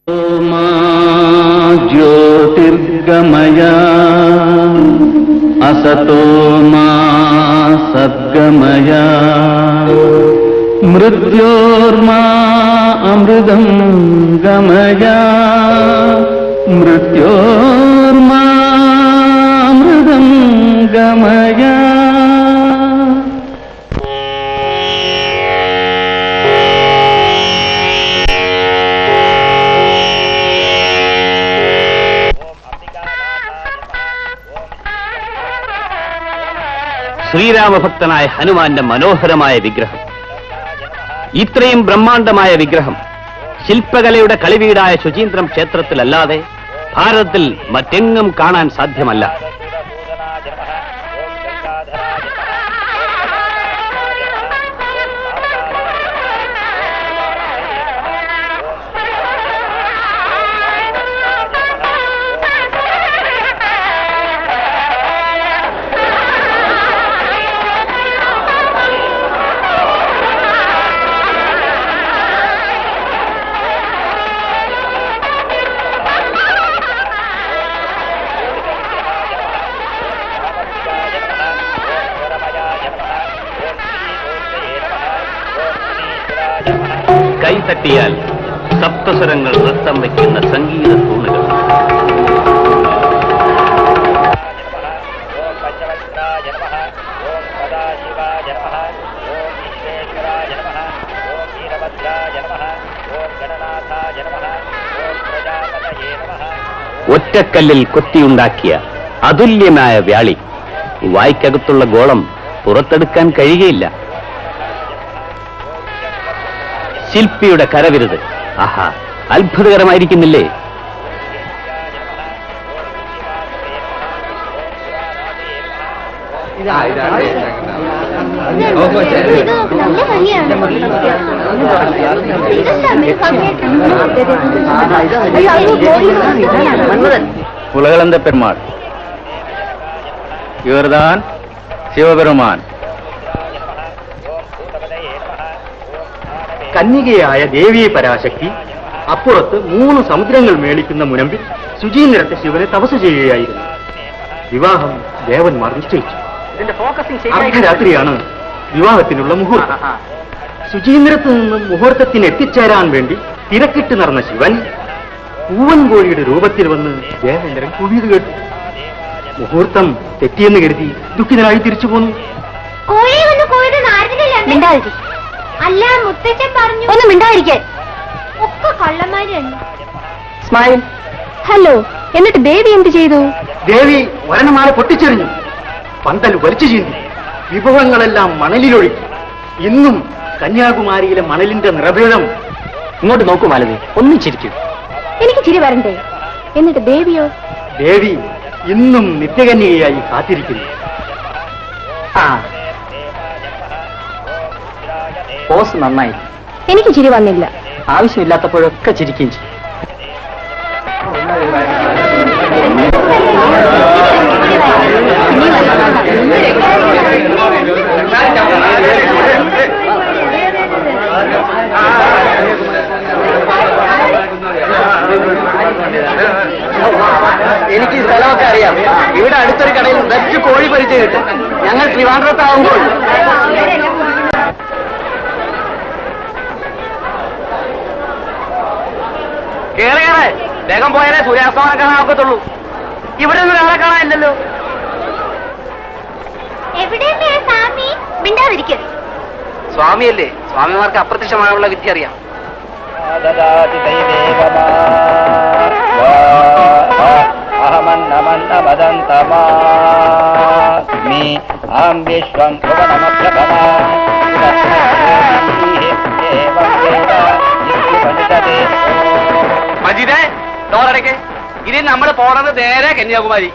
मा ज्योतिर्गमय असतो मा सद्गमय मृत्योर्मा अमृतं गमय मृत्योर्मा अमृतं गमय. ശ്രീരാമഭക്തനായ ഹനുമാന്റെ മനോഹരമായ വിഗ്രഹം, ഇത്രയും ബ്രഹ്മാണ്ഡമായ വിഗ്രഹം ശില്പകലയുടെ കളിവീടായ ശുചീന്ദ്രം ക്ഷേത്രത്തിലല്ലാതെ ഭാരതത്തിൽ മറ്റെങ്ങും കാണാൻ സാധ്യമല്ല. കൈതട്ടിയാൽ സപ്തസ്വരങ്ങൾ നൃത്തം വയ്ക്കുന്ന സംഗീത തൂണുകൾ. ഒറ്റക്കല്ലിൽ കൊത്തിയുണ്ടാക്കിയ അതുല്യമായ വ്യാളി, വായ്ക്കകത്തുള്ള ഗോളം പുറത്തെടുക്കാൻ കഴിയുകയില്ല. ശില്പിയുടെ കരവിരുത്, ആഹാ, അത്ഭുതകരമായിരിക്കുന്നില്ലേ? உலகளந்த பெருமாள் இவர்தான் ശിവപെരുമാൻ. കന്യകയായ ദേവിയെ പരാശക്തി അപ്പുറത്ത് 3 സമുദ്രങ്ങൾ മേളിക്കുന്ന മുനമ്പിൽ ശുചീന്ദ്രത്തെ ശിവനെ തപസ് ചെയ്യുകയായിരുന്നു. വിവാഹം ദേവന്മാർ നിശ്ചയിച്ചു. അർദ്ധരാത്രിയാണ് വിവാഹത്തിനുള്ള മുഹൂർത്തം. ശുചീന്ദ്രത്ത് നിന്നും മുഹൂർത്തത്തിന് എത്തിച്ചേരാൻ വേണ്ടി തിരക്കിട്ട് നടന്ന ശിവൻ പൂവൻ കോഴിയുടെ രൂപത്തിൽ വന്ന് ദേവേന്ദ്രൻ കുഴിത് കേട്ടു. മുഹൂർത്തം തെറ്റിയെന്ന് കരുതി ദുഃഖിതനായി തിരിച്ചു പോന്നു. അല്ല, മുത്തച്ഛൻ പറഞ്ഞു ഒന്നും മിണ്ടായിരിക്കാൻ. ഒക്കെ കള്ളന്മാരാണ്. സ്മൈൽ. ഹലോ. എന്നിട്ട് ദേവി എന്ത് ചെയ്തു? ദേവി വരണമാല പൊട്ടിച്ചെറിഞ്ഞു, പന്തൽ വലിച്ചു ചീന്തി, വിഭവങ്ങളെല്ലാം മണലിലൊഴുക്കി. ഇന്നും കന്യാകുമാരിയിലെ മണലിന്റെ നിറഭേദം. ഇങ്ങോട്ട് നോക്കൂ മാലതി, ഒന്നിച്ചിരിക്കും. എനിക്ക് ചിരി വരണ്ടേ? എന്നിട്ട് ദേവിയോ? ദേവി ഇന്നും നിത്യകന്യകയായി കാത്തിരിക്കുന്നു. പോസ് നന്നായി. എനിക്ക് ചിരി വന്നില്ല. ആവശ്യമില്ലാത്തപ്പോഴൊക്കെ ചിരിക്കുകയും ചെയ്യും. എനിക്ക് ഈ സ്ഥലമൊക്കെ അറിയാം. ഇവിടെ അടുത്തൊരു കടയിൽ ബെസ്റ്റ് കോഴി പരിചയം കിട്ടും. ഞങ്ങൾ ട്രിവാൻഡ്രത്താവുമ്പോൾ കേറേറെ വേഗം പോയാലേ സൂര്യാസ്തമനം കാണാൻ ഒക്കത്തുള്ളൂ. ഇവിടെ ഒന്നും ആളെ കാണാനില്ലല്ലോ. സ്വാമിയല്ലേ, സ്വാമിമാർക്ക് അപ്രത്യക്ഷമായുള്ള വിദ്യ അറിയാം. മജീദേ, ഡോറടയ്ക്ക്. ഇനി നമ്മൾ പോണത് നേരെ കന്യാകുമാരി.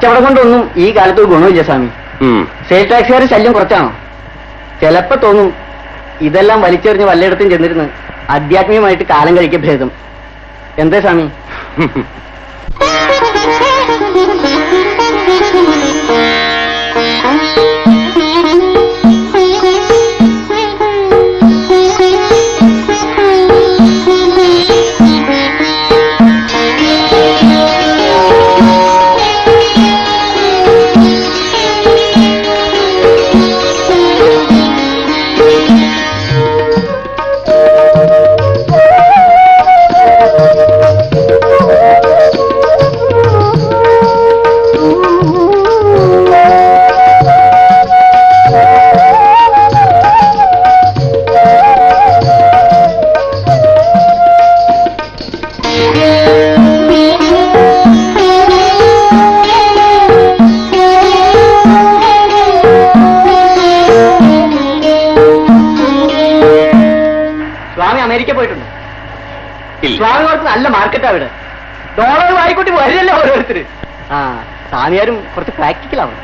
കച്ചവടം കൊണ്ടൊന്നും ഈ കാലത്ത് ഗുണമില്ല സ്വാമി. സെയിൽ ടാക്സുകാരുടെ ശല്യം കുറച്ചാണോ? ചിലപ്പോ തോന്നും ഇതെല്ലാം വലിച്ചെറിഞ്ഞ് വല്ലയിടത്തും ചെന്നിരുന്ന് ആധ്യാത്മികമായിട്ട് കാലം കഴിക്ക ഭേദം. എന്തേ സ്വാമി? അമേരിക്ക പോയിട്ടുണ്ട്. സ്വാമി കുറച്ച് നല്ല മാർക്കറ്റാ ഇവിടെ. ഡോളർ വായിക്കൂട്ടി വരില്ലല്ലോ ഓരോരുത്തര്. ആ സ്വാമിയാരും കുറച്ച് പ്രാക്ടിക്കലാവും.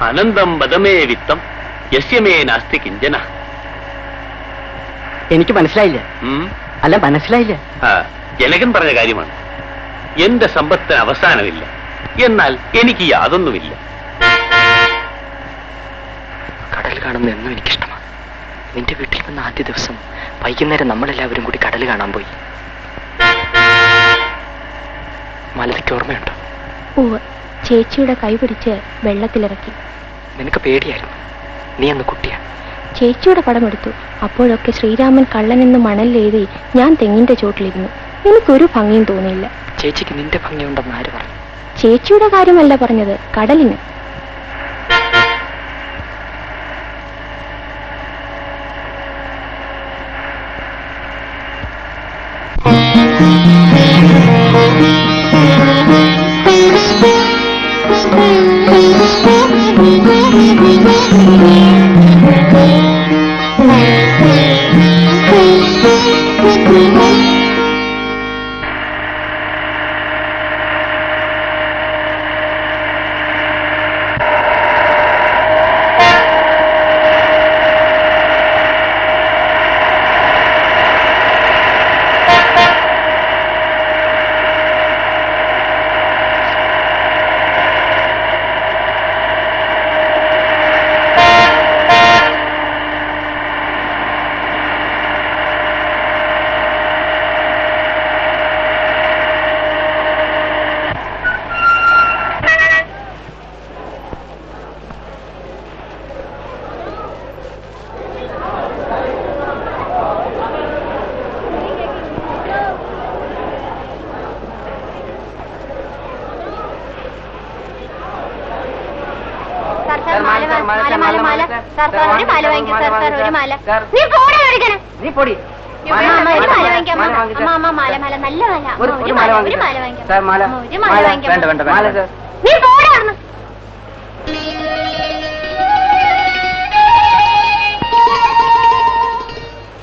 അനന്തം ബദമേ വിത്തം യസ്യമേ നാസ്തി കിഞ്ചന. എനിക്ക് മനസ്സിലായില്ല. അല്ല മനസ്സിലായില്ല. ജനകൻ പറഞ്ഞ കാര്യമാണ്. എന്റെ സമ്പത്തിന് അവസാനമില്ല, എന്നാൽ എനിക്ക് യാതൊന്നുമില്ല. കടൽ കാണുന്ന എന്നും എനിക്കിഷ്ടമാണ്. നിന്റെ വീട്ടിൽ വന്ന ആദ്യ ദിവസം വൈകുന്നേരം നമ്മളെല്ലാവരും കൂടി കടൽ കാണാൻ പോയി. മലതിക്ക് ഓർമ്മയുണ്ടോ? ചേച്ചിയുടെ കൈ പിടിച്ച് വെള്ളത്തിലിറക്കി. നിനക്ക് പേടിയായിരുന്നു, നീ അന്ന് കുട്ടിയാണ്. ചേച്ചിയുടെ പടം എടുത്തു. അപ്പോഴൊക്കെ ശ്രീരാമൻ കള്ളനെന്ന് മണലിലെഴുതി ഞാൻ തെങ്ങിന്റെ ചോട്ടിലിരുന്നു. എനിക്കൊരു ഭംഗിയും തോന്നിയില്ല. ചേച്ചിക്ക് നിന്റെ ഭംഗിയുണ്ടെന്ന് ആര് പറഞ്ഞു? ചേച്ചിയുടെ കാര്യമല്ല പറഞ്ഞത്, കടലിന്.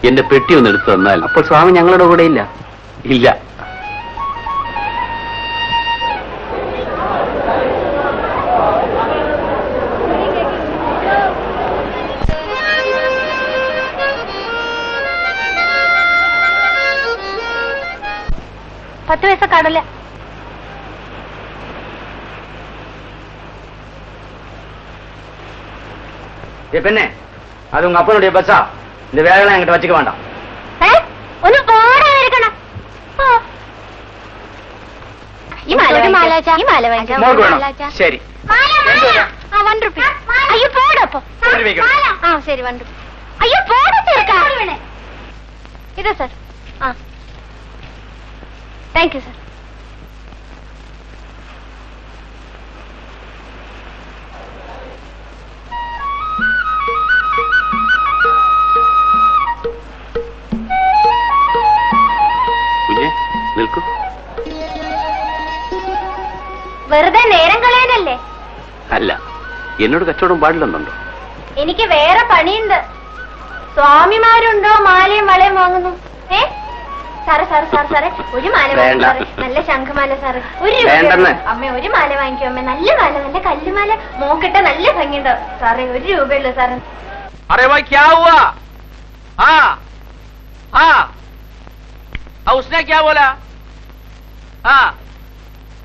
എന്റെ പെട്ടി ഒന്ന് എടുത്തു തന്നാൽ. അപ്പോൾ സ്വാമി ഞങ്ങളുടെ കൂടെ ഇല്ല? ഇല്ല. பத்து பைசா கடல. பெண்ணே, அது உங்க அப்பனுடைய பஸ்ஸா? இந்த வேலையெல்லாம் என்கிட்ட வச்சுக்க வேண்டாம். ഒന്ന് പോടാ ഇരിക്കണം. ഈ മാല വാങ്ങിക്കാം. ശരി. ₹1. അയ്യോ പോടപ്പോ. ആ ശരി ₹1. അയ്യോ പോടാ ചേർക്കാ. ഇതാ സാർ. ആ താങ്ക് യു സാർ. കുഞ്ഞെ നിൽക്കൂ. വെറുതെ നേരം കളയാനല്ലേ? അല്ല, എന്നോട് കച്ചവടം പാടില്ലെന്നുണ്ടോ? എനിക്ക് വേറെ പണിയുണ്ട്. സ്വാമിമാരുണ്ടോ മാലയും വളയും വാങ്ങുന്നു? സാറേ സാറേ സാറേ സാറേ ഒരു മാല വേണ്ട. വാങ്ങിക്കോ സാറേ. നല്ല ശംഖമാല സാറേ. ഒരു രൂപ വേണ്ടെന്ന്. അമ്മ ഒരു മാല വാങ്ങിക്കോ അമ്മ. നല്ല മാല, നല്ല കല്ലുമാല, മോക്കിട്ട നല്ല ഭംഗിയുണ്ടോ സാറേ. 1 രൂപയുള്ളൂ സാറേ. अरे भाई क्या हुआ? हाँ हाँ, उसने क्या बोला? हाँ,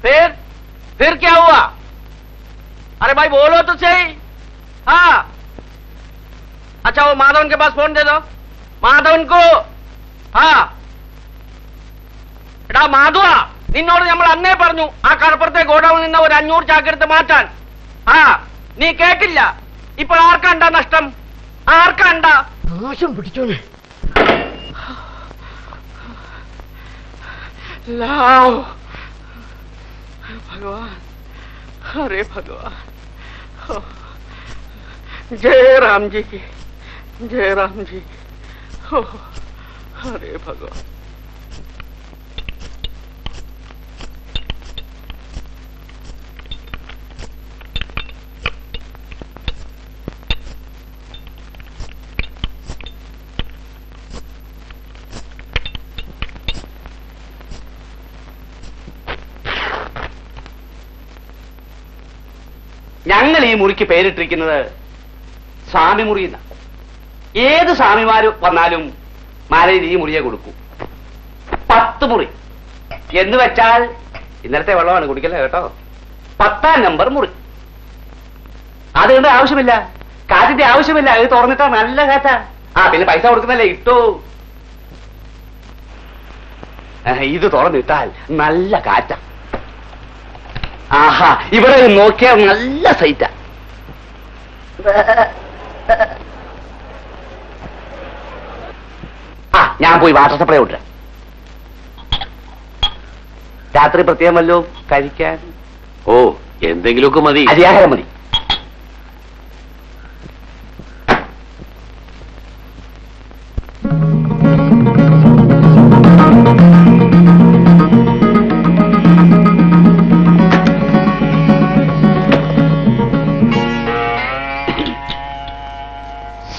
फिर क्या हुआ? अरे भाई बोलो तो सही. हाँ, अच्छा वो माधवन के पास फोन दे दो. മാധവൻ കോ. ആ എടാ മാധവ, നിന്നോട് നമ്മൾ അന്നേ പറഞ്ഞു ആ കടപ്പുറത്തെ ഗോഡൌണിൽ നിന്ന് ഒരു 500 ചാക്കെടുത്ത് മാറ്റാൻ. ആ നീ കേട്ടില്ല. ഇപ്പോൾ ആർക്കാണ്ടാ നഷ്ടം? ആർക്കാണ്ടാ? നാശം പിടിച്ചോനെ. लाओ भगवान, अरे भगवान. जय राम जी की, जय राम जी. अरे भगवान. ഞങ്ങൾ ഈ മുറിക്ക് പേരിട്ടിരിക്കുന്നത് സ്വാമി മുറി എന്നാണ്. ഏത് സ്വാമിമാര് വന്നാലും മാലയിൽ ഈ മുറിയെ കൊടുക്കൂ. 10 മുറി എന്ന് വെച്ചാൽ ഇന്നലത്തെ വെള്ളമാണ് കുടിക്കല്ലേ കേട്ടോ. 10ാം നമ്പർ മുറി. അതുകൊണ്ട് ആവശ്യമില്ല, കാറ്റിന്റെ ആവശ്യമില്ല. ഇത് തുറന്നിട്ടാ നല്ല കാറ്റാ. ആ പിന്നെ പൈസ കൊടുക്കുന്നല്ലേ, ഇട്ടോ. ഇത് തുറന്നിട്ടാൽ നല്ല കാറ്റാ. ആഹാ, ഇവിടെ നോക്കിയാൽ നല്ല സൈറ്റാ. ആ ഞാൻ പോയി വാട്ടർ സപ്ലൈ കൊണ്ടുവരാം. രാത്രി പ്രത്യേകം വല്ലോ കഴിക്കാൻ? ഓ എന്തെങ്കിലുമൊക്കെ മതി. അരിയാഹാരം മതി.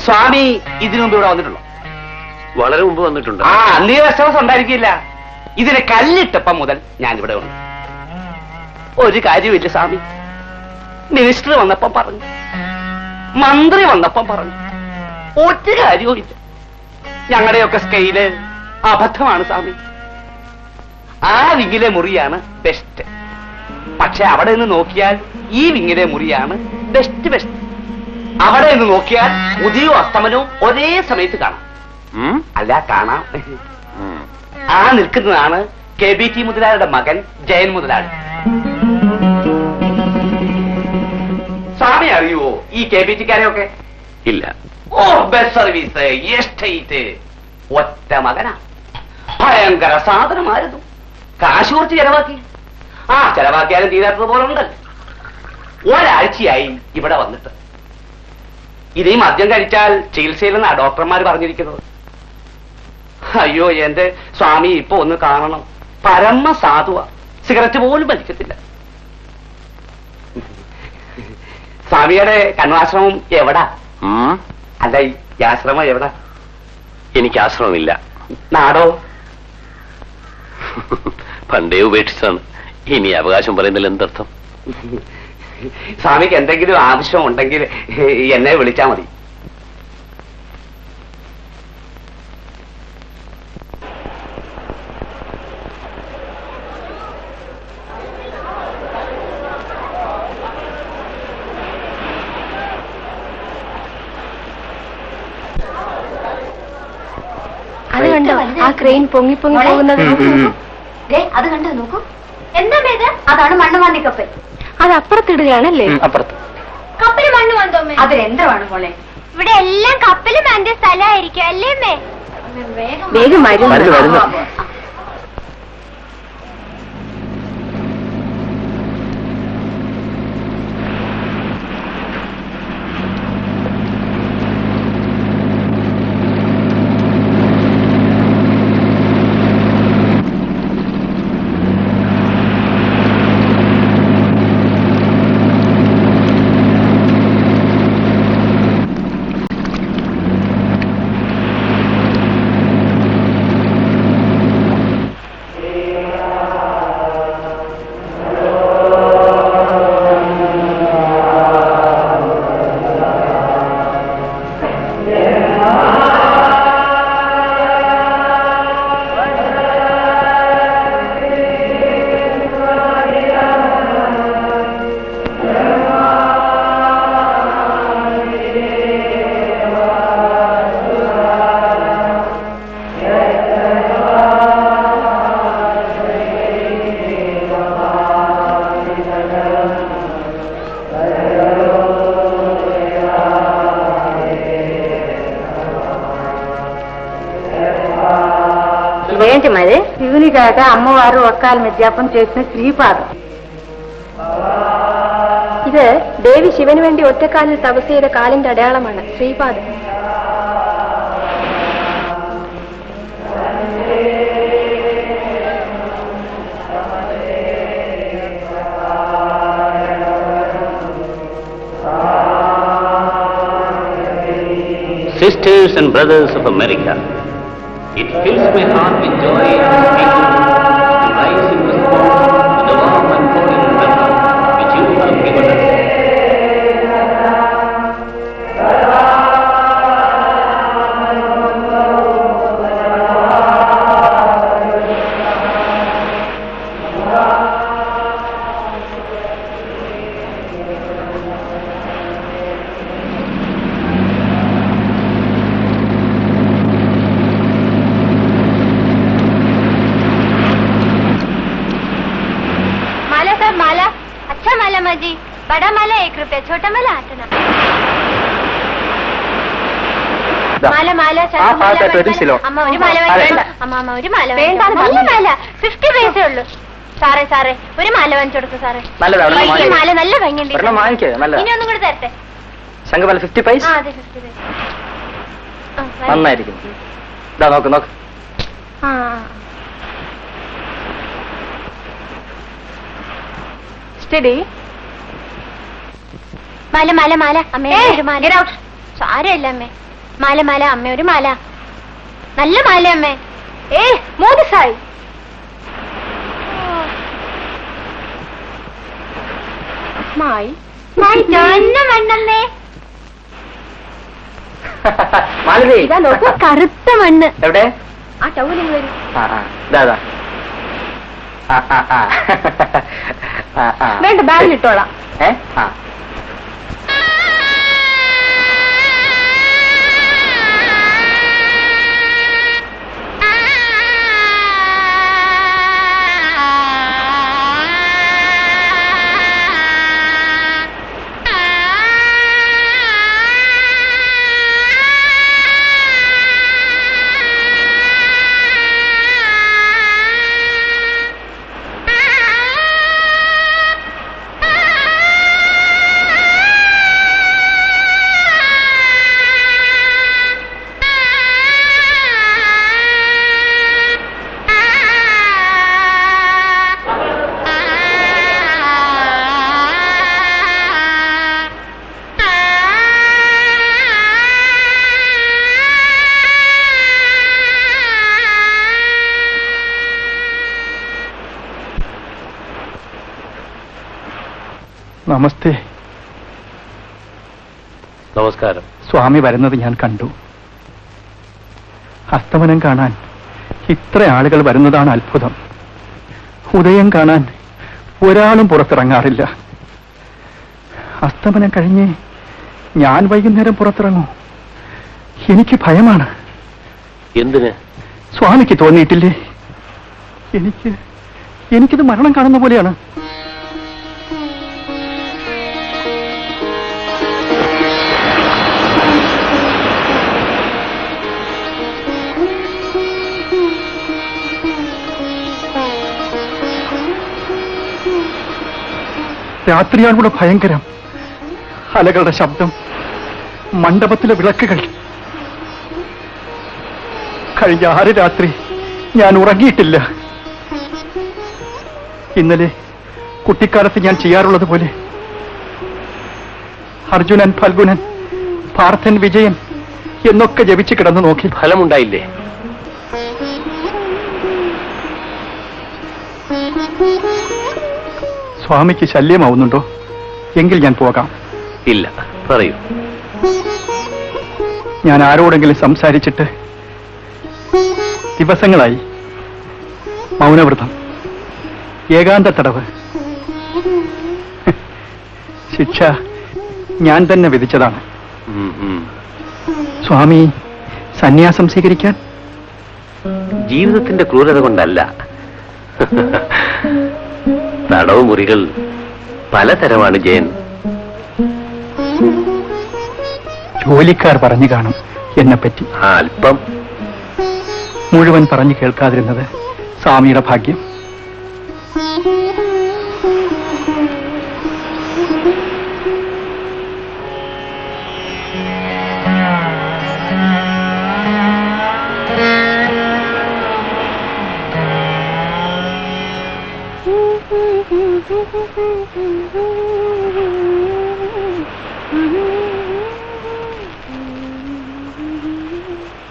സ്വാമി ഇതിനു മുമ്പ് ഇവിടെ വന്നിട്ടുള്ളൂ? വളരെ മുമ്പ് വന്നിട്ടുണ്ട്. ആ അന്നീ വിശ്വാസം ഉണ്ടായിരിക്കില്ല. ഇതിന് കല്ലിട്ടപ്പം മുതൽ ഞാൻ ഇവിടെ ഉണ്ട്. ഒരു കാര്യമില്ല സ്വാമി. മിനിസ്റ്റർ വന്നപ്പം പറഞ്ഞു, മന്ത്രി വന്നപ്പം പറഞ്ഞു, ഒരു കാര്യവും ഇല്ല. ഞങ്ങളുടെയൊക്കെ സ്കെയില് അബദ്ധമാണ് സ്വാമി. ആ വിങ്ങിലെ മുറിയാണ് ബെസ്റ്റ്. പക്ഷെ അവിടെ നിന്ന് നോക്കിയാൽ ഈ വിങ്ങിലെ മുറിയാണ് ബെസ്റ്റ്. അവിടെ നിന്ന് നോക്കിയാൽ ഉദയവും അസ്തമനവും ഒരേ സമയത്ത് കാണാം. അല്ല കാണാം. ആ നിൽക്കുന്നതാണ് KBT മുതലാളിയുടെ മകൻ ജയൻ മുതലാളി. സ്വാമി അറിയുവോ ഈ KBTക്കാരെയൊക്കെ? ഇല്ല. ഓ ബസ് സർവീസ്, എസ്റ്റേറ്റ്. ഒറ്റ മകനാ. ഭയങ്കര സാധനമായിരുന്നു. കാശ് കുറച്ച് ചെലവാക്കി. ആ ചെലവാക്കിയാലും തീരാത്തത് പോലെ ഉണ്ട്. ഒരാഴ്ചയായി ഇവിടെ വന്നിട്ട്. ഇതേ മദ്യം കഴിച്ചാൽ ചികിത്സയിലെന്നാ ഡോക്ടർമാർ പറഞ്ഞിരിക്കുന്നത്. അയ്യോ എന്റെ സ്വാമി ഇപ്പൊ ഒന്ന് കാണണം. പരമ സാധുവാ. സിഗരറ്റ് പോലും വലിക്കത്തില്ല. സ്വാമിയുടെ കണ്വാശ്രമം എവിടാ? അല്ല ഈ ആശ്രമം എവിടാ? എനിക്ക് ആശ്രമമില്ല. നാടോ? പണ്ടേ ഉപേക്ഷിച്ചാണ്. ഇനി അവകാശം പറയുന്നതിൽ എന്തർത്ഥം? സ്വാമിക്ക് എന്തെങ്കിലും ആവശ്യം ഉണ്ടെങ്കിൽ എന്നെ വിളിച്ചാ മതി. അത് കണ്ടോ ആ ക്രെയിൻ പൊങ്ങി പൊങ്ങി പോകുന്നത്? അത് കണ്ടോ നോക്കൂ. എന്താ ഇത്? അതാണ് മണ്ണുമാന്തി കപ്പൽ. അത് അപ്പുറത്തിടുകയാണല്ലേ? അപ്പുറത്ത് കപ്പല് മണ്ണ് വന്നോമ്മേ? അതിലെന്തമാണ് മോളെ? ഇവിടെ എല്ലാം കപ്പലും എന്റെ സ്ഥലമായിരിക്കും അല്ലേ അമ്മേ? വേഗം വേഗം വരുന്നു. ఏంటి మరి శివుని కాక అమ్మవారు ఒక్కాల మీద జపం చేసిన శ్రీపాదం. ഇത് ദേവി ശിവന് വേണ്ടി ഒറ്റക്കാലിൽ തപസ് ചെയ്ത കാലിന്റെ അടയാളമാണ് Sreepadam. Sisters and brothers of America, it fills my heart with joy to speak and rise in response to the warm and pouring welcome which you have given us. Mala sir Mala. अच्छा माला माजी. बड़ा माला 1 रुपया, छोटा माला 8 आना. മാല മാല അമ്മ ഒരു മാല വേണ്ട. അമ്മ ഒരു മാല വേണ്ട. നല്ല മാല 50 പൈസ ഉള്ളൂ. സാറേ സാറേ ഒരു മാല വാങ്ങിച്ചു കൊടുക്കും സാറേ. ഈ മാല നല്ല ഭംഗിയുണ്ട്. ഇനി ഒന്നും കൂടെ തരട്ടെ. ശംഖമാല 50 പൈസ. ആ അതെ 50 പൈസ. നന്നായിരിക്കും. ഇതാ നോക്ക് നോക്ക്. ആ സ്റ്റഡി. മാല മാല മാല അമ്മേ ഒരു മാല. സാരമില്ല അമ്മേ. മാല മാല അമ്മ ഒരു മാല. നല്ല മാല അമ്മേ. 3 സായി. മായി ചുവന്ന മണ്ണമ്മേ. മാലതി ഇതാ നോക്കൂ കറുത്ത മണ്ണ്. എവിടെ? ആ ടൗലിങ് വരും. ഇതാ വേണ്ട ബാഗിലിട്ടോളാം. ആ നമസ്തേ. നമസ്കാരം. സ്വാമി വരുന്നത് ഞാൻ കണ്ടു. അസ്തമനം കാണാൻ ഇത്ര ആളുകൾ വരുന്നതാണ് അത്ഭുതം. ഉദയം കാണാൻ ഒരാളും പുറത്തിറങ്ങാറില്ല. അസ്തമനം കഴിഞ്ഞ് ഞാൻ വൈകുന്നേരം പുറത്തിറങ്ങൂ. എനിക്ക് ഭയമാണ്. എന്തിന്? സ്വാമിക്ക് തോന്നിയിട്ടില്ലേ? എനിക്കിത് മരണം കാണുന്ന പോലെയാണ്. രാത്രിയാണ് കൂടെ ഭയങ്കരം. അലകളുടെ ശബ്ദം, മണ്ഡപത്തിലെ വിളക്കുകൾ. കഴിഞ്ഞ 6 രാത്രി ഞാൻ ഉറങ്ങിയിട്ടില്ല. ഇന്നലെ കുട്ടിക്കാലത്ത് ഞാൻ ചെയ്യാറുള്ളത് പോലെ അർജുനൻ, ഫൽഗുനൻ, പാർത്ഥൻ, വിജയൻ എന്നൊക്കെ ജപിച്ച് കിടന്നു നോക്കി. ഫലമുണ്ടായില്ലേ? സ്വാമിക്ക് ശല്യമാവുന്നുണ്ടോ? എങ്കിൽ ഞാൻ പോകാം. ഇല്ല, പറയൂ. ഞാൻ ആരോടെങ്കിലും സംസാരിച്ചിട്ട് ദിവസങ്ങളായി. മൗനവ്രതം, ഏകാന്ത തടവ്. ശിക്ഷ ഞാൻ തന്നെ വിധിച്ചതാണ്. സ്വാമി സന്യാസം സ്വീകരിക്കാൻ? ജീവിതത്തിന്റെ ക്രൂരത കൊണ്ടല്ല. തടവ് മുറികൾ പലതരമാണ് ജയൻ. ജോലിക്കാർ പറഞ്ഞു കാണും എന്നെപ്പറ്റി. അല്പം. മുഴുവൻ പറഞ്ഞു കേൾക്കാതിരുന്നത് സ്വാമിയുടെ ഭാഗ്യം.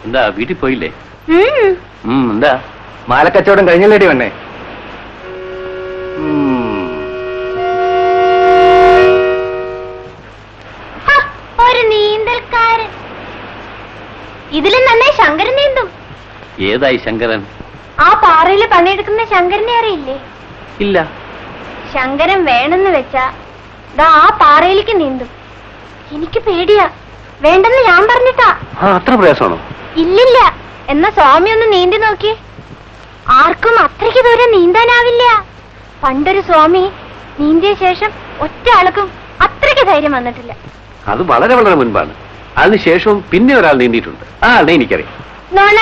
എന്താ വീട്ടിൽ പോയില്ലേ? എന്താ മാലക്കച്ചവടം കഴിഞ്ഞല്ലേടി വന്നേ? ഒരു നീന്തൽക്കാരൻ. ഇതിലും നന്നേ ശങ്കരൻ നീന്തും. ഏതായി ശങ്കരൻ? ആ പാറയിൽ പണിയെടുക്കുന്ന ശങ്കരനെ അറിയില്ലേ? ഇല്ല. ശങ്കരൻ വേണമെന്ന് വെച്ചാ ദാ ആ പാറയിലേക്ക് നീന്തും. എനിക്ക് പേടിയാ, വേണ്ടെന്ന് ഞാൻ പറഞ്ഞിട്ടാ. അത്ര പ്രയാസമാണോ? ഇല്ലില്ല. എന്നാ സ്വാമി ഒന്ന് നീന്തി നോക്കി. ആർക്കും അത്രയ്ക്ക് ദൂരം നീന്താനാവില്ല. പണ്ടൊരു സ്വാമി നീന്തിയ ശേഷം ഒറ്റ ആൾക്കും അത്രയ്ക്ക് ധൈര്യം വന്നിട്ടില്ല. അത് വളരെ വളരെ മുൻപാണ്. അതിനുശേഷവും പിന്നെ ഒരാൾ നീന്തിയിട്ടുണ്ട്. ആ ആളെ എനിക്കറിയാം. നോണ,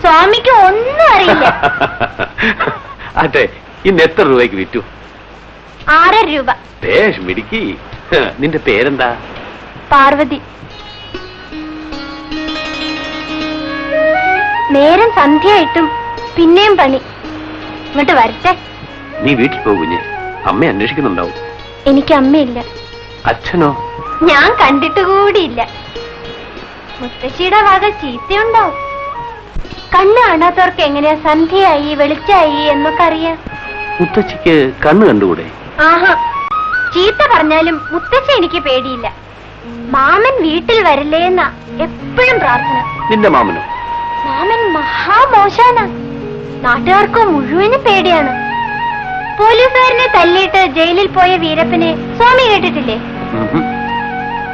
സ്വാമിക്ക് ഒന്നും അറിയില്ല. അതെ, ഇന്ന് എത്ര രൂപയ്ക്ക് വിറ്റു? 6.5 രൂപ. ബേഷ് മിടുക്കി. നിന്റെ പേരെന്താ? പാർവതി. നേരം സന്ധ്യയായിട്ടും പിന്നെയും പണി. ഇങ്ങോട്ട് വരട്ടെ. നീ വീട്ടിൽ പോകുഞ്ഞ്, അമ്മ അന്വേഷിക്കുന്നുണ്ടാവും. എനിക്ക് അമ്മയില്ല. അച്ഛനോ? ഞാൻ കണ്ടിട്ട് കൂടിയില്ല. മുത്തശ്ശിയുടെ വക ചീത്തയുണ്ടാവും. കണ്ണ് കാണാത്തവർക്ക് എങ്ങനെയാ സന്ധ്യയായി വെളിച്ചായി എന്നൊക്കെ അറിയാം. മുത്തച്ഛിക്ക് കണ്ണ് കണ്ടുകൂടെ? ആഹാ, ചീത്ത പറഞ്ഞാലും മുത്തശ്ശി എനിക്ക് പേടിയില്ല. മാമൻ വീട്ടിൽ വരില്ലേ എന്നാ എപ്പോഴും പ്രാർത്ഥന. നിന്റെ മാമനോ? മാമൻ മഹാമോശാണ്. നാട്ടുകാർക്ക് മുഴുവനും പേടിയാണ്. പോലീസുകാരനെ തല്ലിയിട്ട് ജയിലിൽ പോയ വീരപ്പനെ സ്വാമി കേട്ടിട്ടില്ലേ?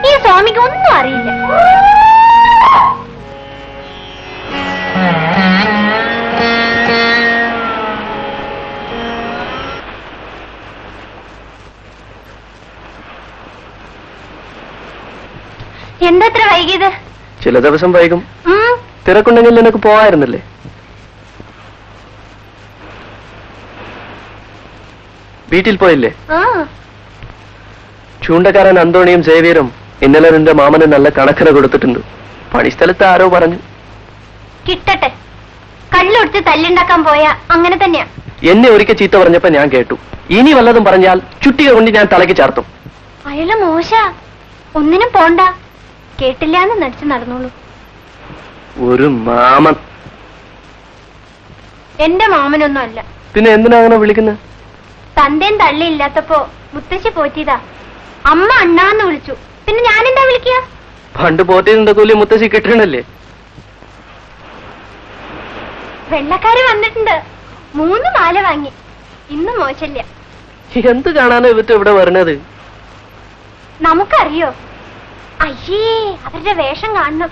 ഈ സ്വാമിക്ക് ഒന്നും അറിയില്ല. എന്തത്ര വൈകിയത്? ചില ദിവസം വൈകും. തിരക്കുണ്ടെങ്കിൽ നിനക്ക് പോവായിരുന്നില്ലേ? വീട്ടിൽ പോയില്ലേ? ചൂണ്ടക്കാരൻ അന്തോണിയും സേവിയറും ഇന്നലെ നിന്റെ മാമന് നല്ല കണക്കിന് കൊടുത്തിട്ടുണ്ട്. പണിസ്ഥലത്ത് ആരോ പറഞ്ഞു. കിട്ടട്ടെ. കള്ളുടിച്ച് തല്ലുണ്ടാക്കാൻ പോയാ അങ്ങനെ തന്നെയാ. എന്നെ ഒരിക്കൽ ചീത്ത പറഞ്ഞപ്പോ ഞാൻ കേട്ടു. ഇനി വല്ലതും പറഞ്ഞാൽ ചുട്ടിക കൊണ്ട് ഞാൻ തലയ്ക്ക് ചാർത്തും. അയാള് മോശ. ഒന്നിനും പോണ്ട. കേട്ടില്ലാന്ന് നടിച്ച് നടന്നോളൂ. ഒരു മാമൻ. എന്റെ മാമനൊന്നും അല്ല. പിന്നെ എന്തിനാ അങ്ങനെ വിളിക്കുന്നത്? തന്തേം തള്ളി ഇല്ലാത്തപ്പോ മുത്തശ്ശി പോറ്റിയതാ. അമ്മ അണ്ണാന്ന് വിളിച്ചു. പിന്നെ ഞാനെന്താ വിളിക്കുക? പണ്ട് പോറ്റിയതിന്റെ കൂലി മുത്തശ്ശി കിട്ടണല്ലേ? വെള്ളക്കാര് വന്നിട്ടുണ്ട്. 3 മാല വാങ്ങി. ഇന്ന് മോശല്ല. എന്ത് കാണാനോ ഇവറ്റ് ഇവിടെ വരണത്? നമുക്കറിയോ? അയ്യേ, അവരുടെ വേഷം കാണണം.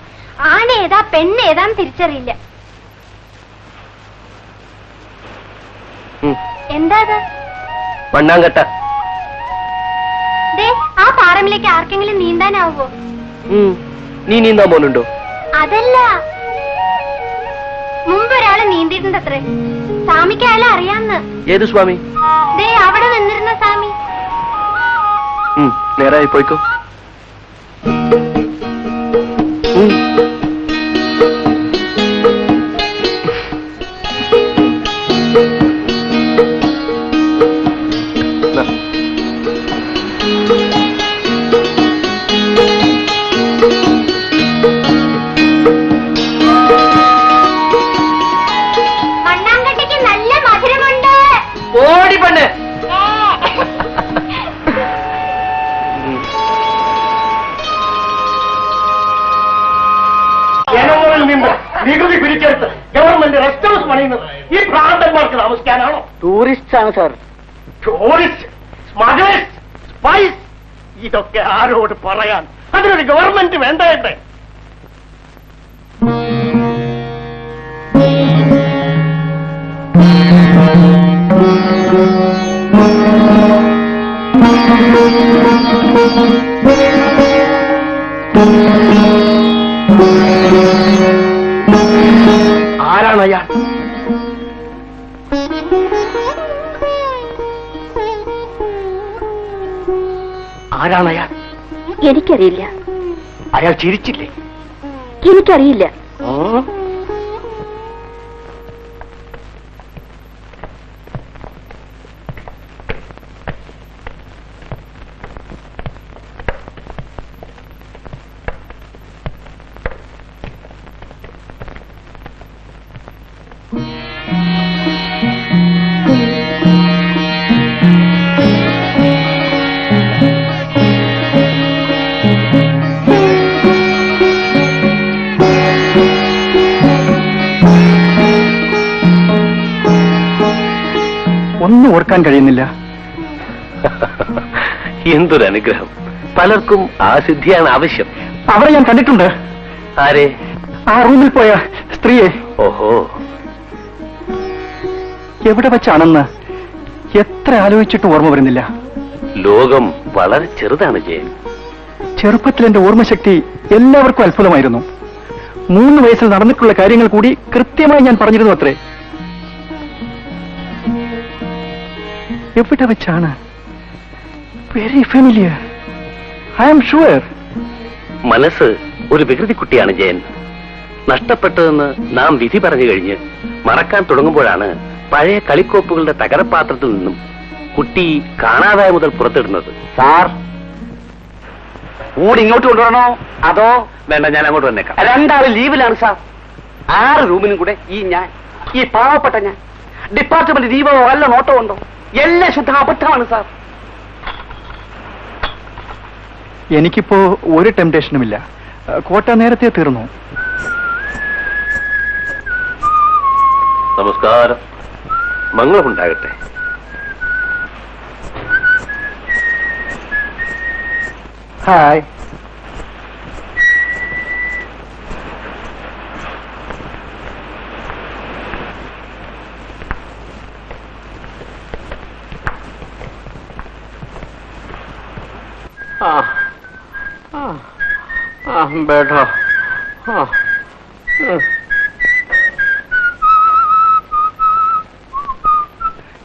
ആണേതാ പെണ്ണേതാന്ന് തിരിച്ചറിയില്ല. എന്താ അത്? മണ്ണാങ്കട്ട. ദേ, ആ പാറമ്മിലേക്ക് ആർക്കെങ്കിലും നീന്താനാവോ? നീ നീന്താൻ പോലുണ്ടോ? അതല്ല, മുമ്പ് ഒരാള് നീന്തിയിട്ടുണ്ടത്രേ. സ്വാമിക്ക് അയാളെ അറിയാന്ന്. ഏത് സ്വാമി? ദേ, അവിടെ നിന്നിരുന്ന സ്വാമി. നേരായി പോയിക്കോ. മണ്ണാങ്കട്ടയ്ക്ക് നല്ല മധുരമുണ്ട്. ഓടി പെണ്ണ്. ജനങ്ങളിൽ നിന്ന് നികുതി പിരിച്ചെടുത്ത് ഗവൺമെന്റ് റെസ്റ്റ് ഹൗസ് പണിയുന്നത് ഈ ഭ്രാന്തന്മാർക്ക് താമസിക്കാനാണോ? ടൂറിസ്റ്റ് ആണ് സാർ. ടൂറിസ്റ്റ്, സ്മഗ്ലേഴ്സ്, സ്പൈസ്, ഇതൊക്കെ ആരോട് പറയാൻ? അതിനൊരു ഗവൺമെന്റ് വേണ്ടേ? ആരാണ് ആരാണ് അയാൾ? ആരാണ് അയാൾ? എനിക്കറിയില്ല. അയാൾ ചിരിച്ചില്ലേ? എനിക്കറിയില്ല. ഒന്നും ഓർക്കാൻ കഴിയുന്നില്ല. എന്തൊരു അനുഗ്രഹം. പലർക്കും ആ സിദ്ധിയാണ് ആവശ്യം. അവരെ ഞാൻ കണ്ടിട്ടുണ്ട്. ആരെ? ആ റൂമിൽ പോയ സ്ത്രീയെ. ഓഹോ, എവിടെ വെച്ചാണെന്ന് എത്ര ആലോചിച്ചിട്ടും ഓർമ്മ വരുന്നില്ല. ലോകം വളരെ ചെറുതാണ് ജയൻ. ചെറുപ്പത്തിൽ എന്റെ ഓർമ്മശക്തി എല്ലാവർക്കും അത്ഭുതമായിരുന്നു. 3 വയസ്സിൽ നടന്നിട്ടുള്ള കാര്യങ്ങൾ കൂടി കൃത്യമായി ഞാൻ പറഞ്ഞിരുന്നു അത്രേ. എവിടെ വെച്ചാണ്? Very familiar. I am sure. മനസ്സ് ഒരു വികൃതി കുട്ടിയാണ് ജയൻ. നഷ്ടപ്പെട്ടതെന്ന് നാം വിധി പറഞ്ഞു കഴിഞ്ഞ് മറക്കാൻ തുടങ്ങുമ്പോഴാണ് പഴയ കളിക്കോപ്പുകളുടെ തകരപ്പാത്രത്തിൽ നിന്നും കുട്ടി കാണാതായ മുതൽ പുറത്തിടുന്നത്. സാർ, ഊട് ഇങ്ങോട്ട് കൊണ്ടുവരണോ അതോ? വേണ്ട, ഞാൻ അങ്ങോട്ട് വന്നേക്കാം. 2 ആള് ലീവിലാണ് സാർ. 6 റൂമിനും കൂടെ ഈ പാവപ്പെട്ട ഞാൻ ഡിപ്പാർട്ട്മെന്റ് ദീപമോ വല്ല നോട്ടോ ഉണ്ടോ? എല്ലാം ശുദ്ധ അബദ്ധമാണ് സാർ. എനിക്കിപ്പോ ഒരു ടെംപ്ടേഷനുമില്ല. കോട്ട നേരത്തെ തീർന്നു. നമസ്കാരം. മംഗളമുണ്ടാകട്ടെ. ഹായ്. बैठो.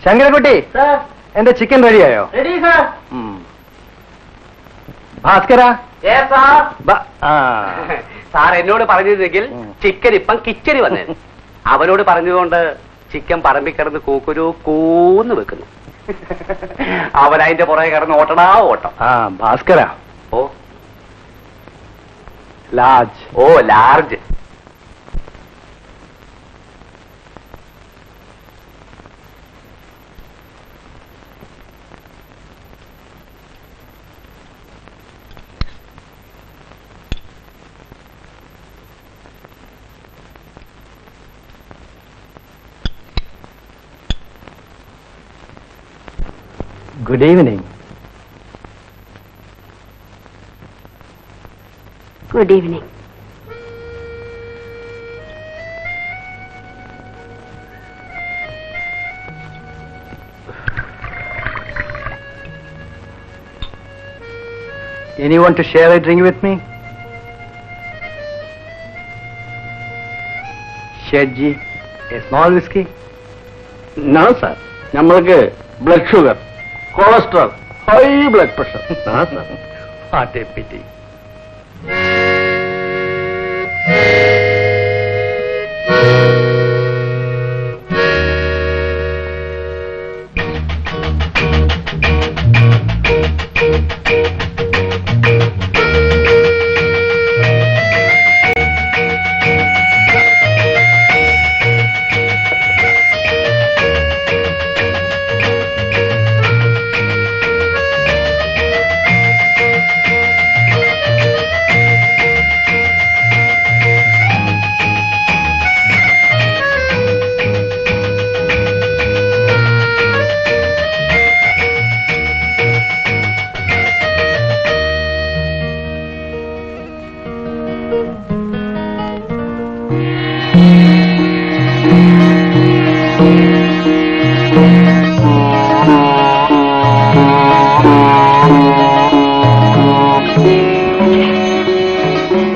ശങ്കരക്കുട്ടി, എന്റെ ചിക്കൻ റെഡിയായോ? ഭാസ്കര. സാർ എന്നോട് പറഞ്ഞിരുന്നെങ്കിൽ ചിക്കൻ ഇപ്പം കിച്ചടി വന്നേ. അവനോട് പറഞ്ഞതുകൊണ്ട് ചിക്കൻ പറമ്പിൽ കിടന്ന് കൂക്കുരു കൂന്ന് വെക്കുന്നു. അവനതിന്റെ പുറകെ കിടന്ന് ഓട്ടടാ ഓട്ടം. ഭാസ്കര. ഓ large. Oh large. Good evening. Good evening. Anyone to share a drink with me? Shedji, a small whiskey? No, sir. നമ്മൾക്ക് blood sugar, cholesterol, high blood pressure. No, sir. What a pity.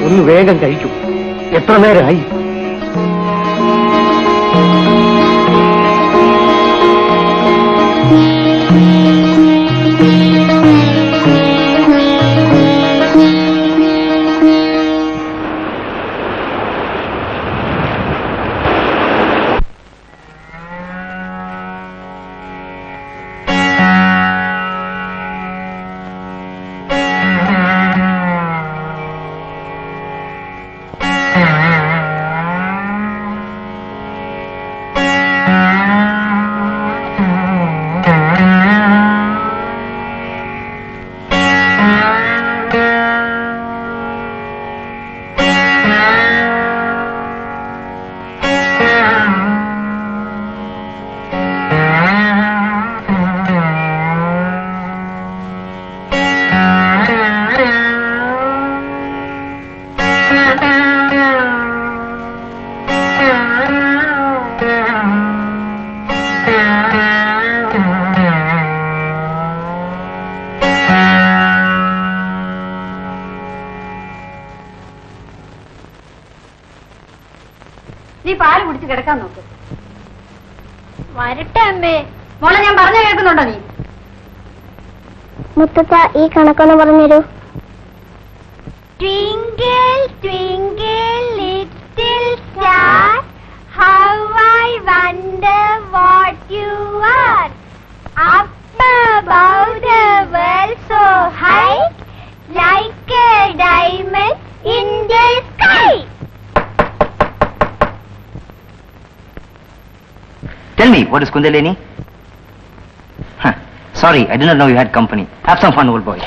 ഒന്ന് വേഗം കഴിക്കൂ. എത്ര നേരമായി? നീ പാല് കുടിച്ച് കിടക്കാൻ നോക്ക്. വരട്ടെ അമ്മേ. മോളെ ഞാൻ പറഞ്ഞ കേൾക്കുന്നുണ്ടോ നീ? മുത്തപ്പ ഈ കണക്കൊന്ന് പറഞ്ഞുതരൂ. Twinkle, twinkle, little star, how I wonder what you are. Up above the world so high, like a diamond in the sky. Tell me, what is Kundalini? Sorry, I did not know you had company. Have some fun, old boy.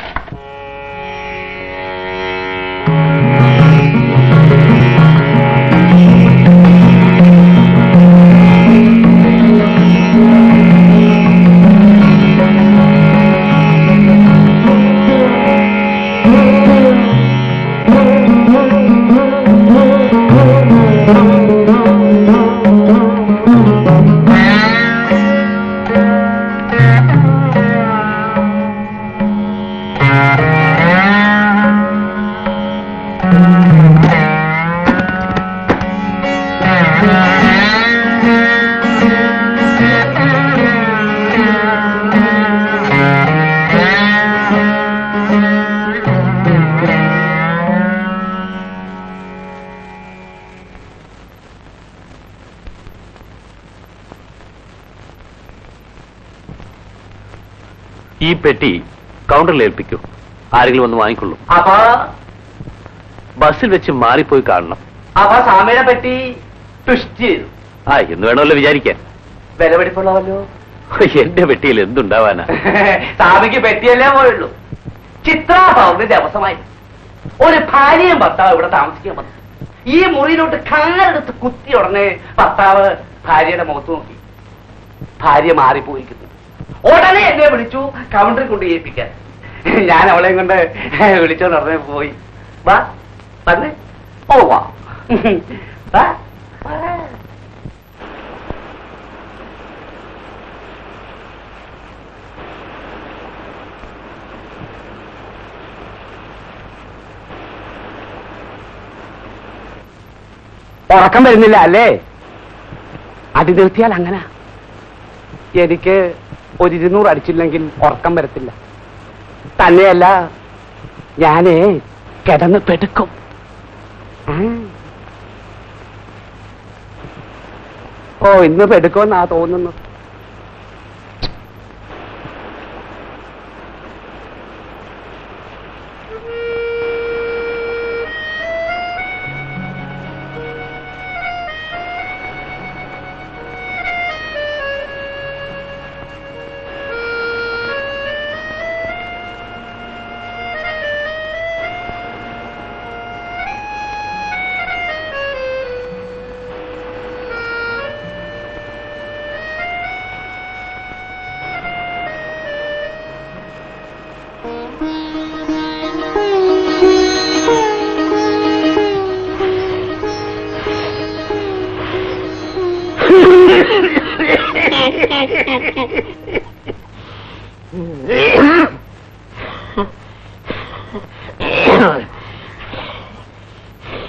ഈ പെട്ടി കൗണ്ടറിൽ ഏൽപ്പിക്കൂ. ആരെങ്കിലും വന്ന് വാങ്ങിക്കൊള്ളൂ. അപ്പൊ ബസ്സിൽ വെച്ച് മാറിപ്പോയി കാണണം. സ്വാമിയുടെ പറ്റി ട്വിസ്റ്റ് ചെയ്തു. എന്ന് വേണമല്ലോ വിചാരിക്കാൻ. വില പിടിപ്പുള്ളവല്ലോ. എന്റെ പെട്ടിയിൽ എന്തുണ്ടാവാനാ? സ്വാമിക്ക് പെറ്റിയല്ലേ പോയുള്ളൂ. ചിത്രാഭവന്റെ ദിവസമായി ഒരു ഭാര്യയും ഭർത്താവ് ഇവിടെ താമസിക്കാൻ വന്നു. ഈ മുറിയിലോട്ട് കാലെടുത്ത് കുത്തി ഉടനെ ഭർത്താവ് ഭാര്യയുടെ മുഖത്ത് നോക്കി. ഭാര്യ മാറിപ്പോയിരിക്കുന്നു. ഉടനെ എന്നെ വിളിച്ചു കൗണ്ടറിൽ കൊണ്ട് ഏൽപ്പിക്കാൻ. ഞാൻ അവളെയും കൊണ്ട് വിളിച്ചോണ്ട് ഉടനെ പോയി. വാ വന്നേ. ഓ വാ വാ. ഉറക്കം വരുന്നില്ല അല്ലേ? അടി നിർത്തിയാൽ അങ്ങനെ. എനിക്ക് 200 അടിച്ചില്ലെങ്കിൽ ഉറക്കം വരത്തില്ല. തന്നെയല്ല, ഞാനേ കിടന്ന് പെടുക്കും. ഓ ഇന്ന് പെടുക്കുമെന്നാ തോന്നുന്നു.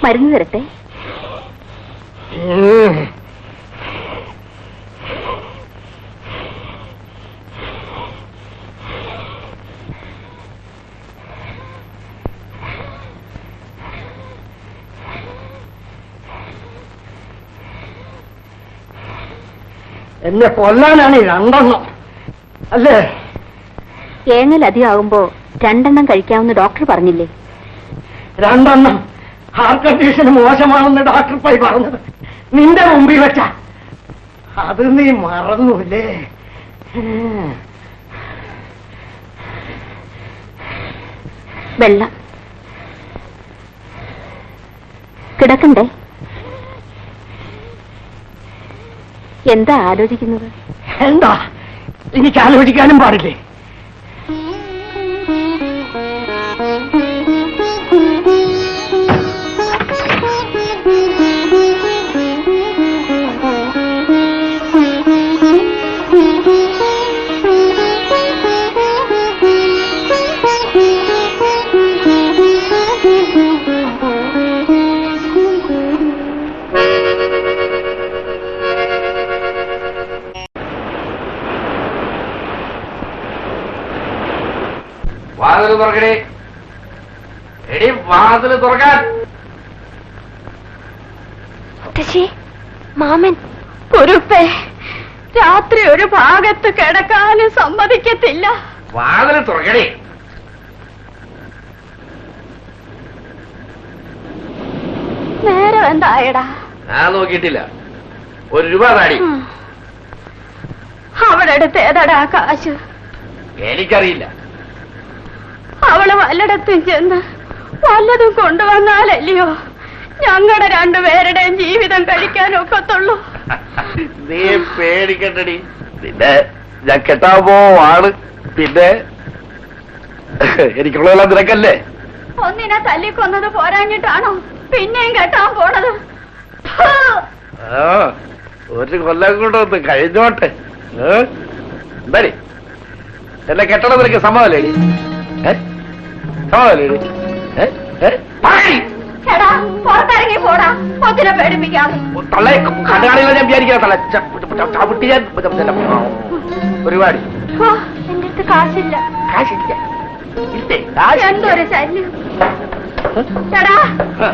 മരുന്ന് തരട്ടെ? എന്നെ കൊല്ലാനാണ് ഈ 2 എണ്ണം അല്ലേ? ഏങ്ങലധികമാകുമ്പോ 2 എണ്ണം കഴിക്കാമെന്ന് ഡോക്ടർ പറഞ്ഞില്ലേ? 2 എണ്ണം ഹാർട്ട് കണ്ടീഷൻ മോശമാണെന്ന് ഡോക്ടർ പോയി പറഞ്ഞത് നിന്റെ മുമ്പിൽ വെച്ച. അത് നീ മറന്നുല്ലേ? വെള്ളം കിടക്കണ്ടേ? എന്താ ആലോചിക്കുന്നത്? എന്താ എനിക്ക് ആലോചിക്കാനും പാടില്ലേ? തുറക്കണേ. എടി വാതില് തുറക്കാൻ. മുത്തശ്ശി, മാമൻ. കുരുപ്പേ, രാത്രി ഒരു ഭാഗത്ത് കിടക്കാനും സമ്മതിക്കത്തില്ല. വാതില് തുറക്കണേ. നേരം എന്തായടാ? ഞാൻ നോക്കിയിട്ടില്ല. 1 രൂപ താടി. അവളുടെ അടുത്ത് ഏതടാ കാശ്? എനിക്കറിയില്ല. അവള് വല്ലയിടത്തും ചെന്ന് വല്ലതും കൊണ്ടുവന്നാലല്ലയോ ഞങ്ങളുടെ രണ്ടുപേരുടെയും ജീവിതം കഴിക്കാനൊക്കത്തുള്ളൂ. നീ പേടിക്കണ്ടടി. പിന്നെ ഞാൻ കെട്ടാൻ പോവാണ്. പിന്നെ എനിക്കുള്ളതെല്ലാം നിനക്കല്ലേ? ഒന്നിനെ തല്ലിക്കൊന്നത് പോരാഞ്ഞിട്ടാണോ പിന്നെയും കെട്ടാൻ പോണത്? ആ, 1 കൊല്ലം കൊണ്ടൊന്ന് കഴിഞ്ഞോട്ടെ. എന്താടി എന്നെ കെട്ടണം നിനക്ക് സമ്മതല്ലേടി? സമ്മതല്ലേടി? എടാ, പുറത്തിറങ്ങി പോടാ, ഒത്തിരി പേടിപ്പിക്കാതെ. തള്ളേ കണ്ടുകാണില്ല ഞാൻ വിചാരിക്കുന്ന തള്ള ചവിട്ടി ഞാൻ പരിപാടി. ഓ, എന്റെ അടുത്ത് കാശില്ല. കാശില്ല. ഇല്ലേ? എന്തൊരു ശല്യം. എടാ,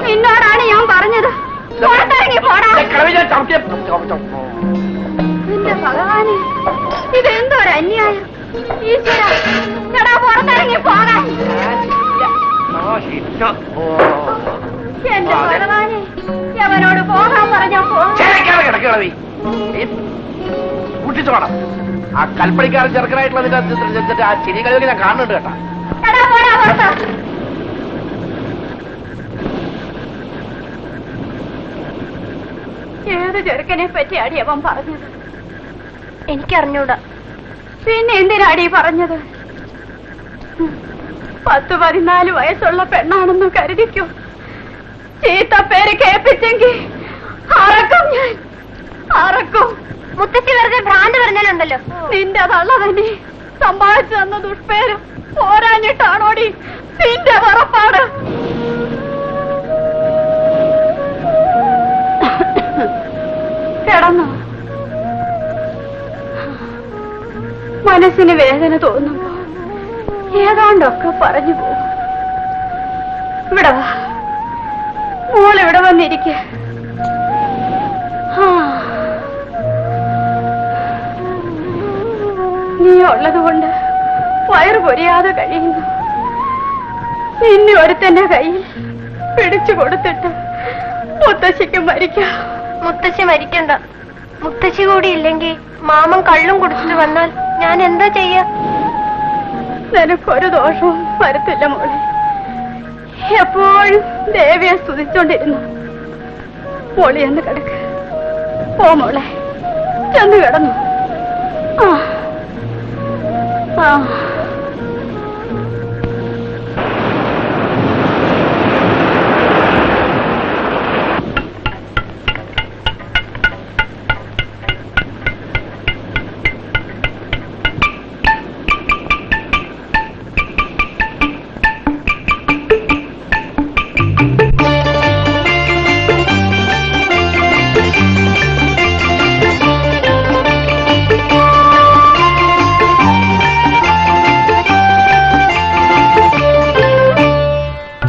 നിന്നോടാണ് ഞാൻ പറഞ്ഞത്, പുറത്തിറങ്ങി പോടാ. എന്റെ ഭഗവാനെ, ഇതെന്തൊരു അന്യായം. ഈശ്വര, എടാ പുറത്തിറങ്ങി പോകാൻ. എന്റെ ഭഗവാനെ, അവനോട് പോകാൻ പറഞ്ഞാ കൂട്ടിച്ചോണം. ആ കൽപ്പണിക്കാരൻ ചെറുക്കനായിട്ടുള്ള ആ ചിരി കളിയൊക്കെ ഞാൻ കാണുന്നുണ്ട് കേട്ടാ. ഏത് ചെറുക്കനെ പറ്റിയാടി അവൻ പറഞ്ഞത്? എനിക്കറിഞ്ഞൂടാ. പിന്നെ എന്തിനാടി പറഞ്ഞത്? 10-14 വയസ്സുള്ള പെണ്ണാണെന്ന് കരുതിക്കോ. ചീത്ത പേര് കേൾപ്പിച്ചെങ്കിൽ അറക്കും ഞാൻ, അറക്കും. മുത്തശ്ശി വെറുതെ ഭ്രാന്ത് പറഞ്ഞാലുണ്ടല്ലോ. നിന്റെ തള്ള തന്നെ സമ്പാദിച്ചു തന്ന ദുഷ്പേരും പോരാഞ്ഞിട്ടാണോടി നിന്റെ പുറപ്പാട്? കിടന്നോ? മനസ്സിന് വേദന തോന്നുമ്പോ ഏതാണ്ടൊക്കെ പറഞ്ഞു പോകും. ഇവിടെ വാ, മോളിവിടെ വന്നിരിക്ക. നീ ഉള്ളത് കൊണ്ട് വയറ് പൊരിയാതെ കഴിയുന്നു. നിന്നെ ഒരുത്തന്റെ കയ്യിൽ പിടിച്ചു കൊടുത്തിട്ട് മുത്തശ്ശിക്ക് മരിക്കാം. മുത്തശ്ശി മരിക്കണ്ട. മുത്തശ്ശി കൂടി ഇല്ലെങ്കിൽ മാമൻ കള്ളും കുടിച്ചിട്ട് വന്നാൽ ഞാൻ എന്താ ചെയ്യാ? നിനക്കൊരു ദോഷവും വരത്തില്ല മോളെ. എപ്പോഴും ദേവിയെ സ്തുതിച്ചോണ്ടിരുന്നു. മോളി എന്ന് കിടക്ക്. പോ മോളെ, ചെന്ന് കിടന്നു. ആ ആ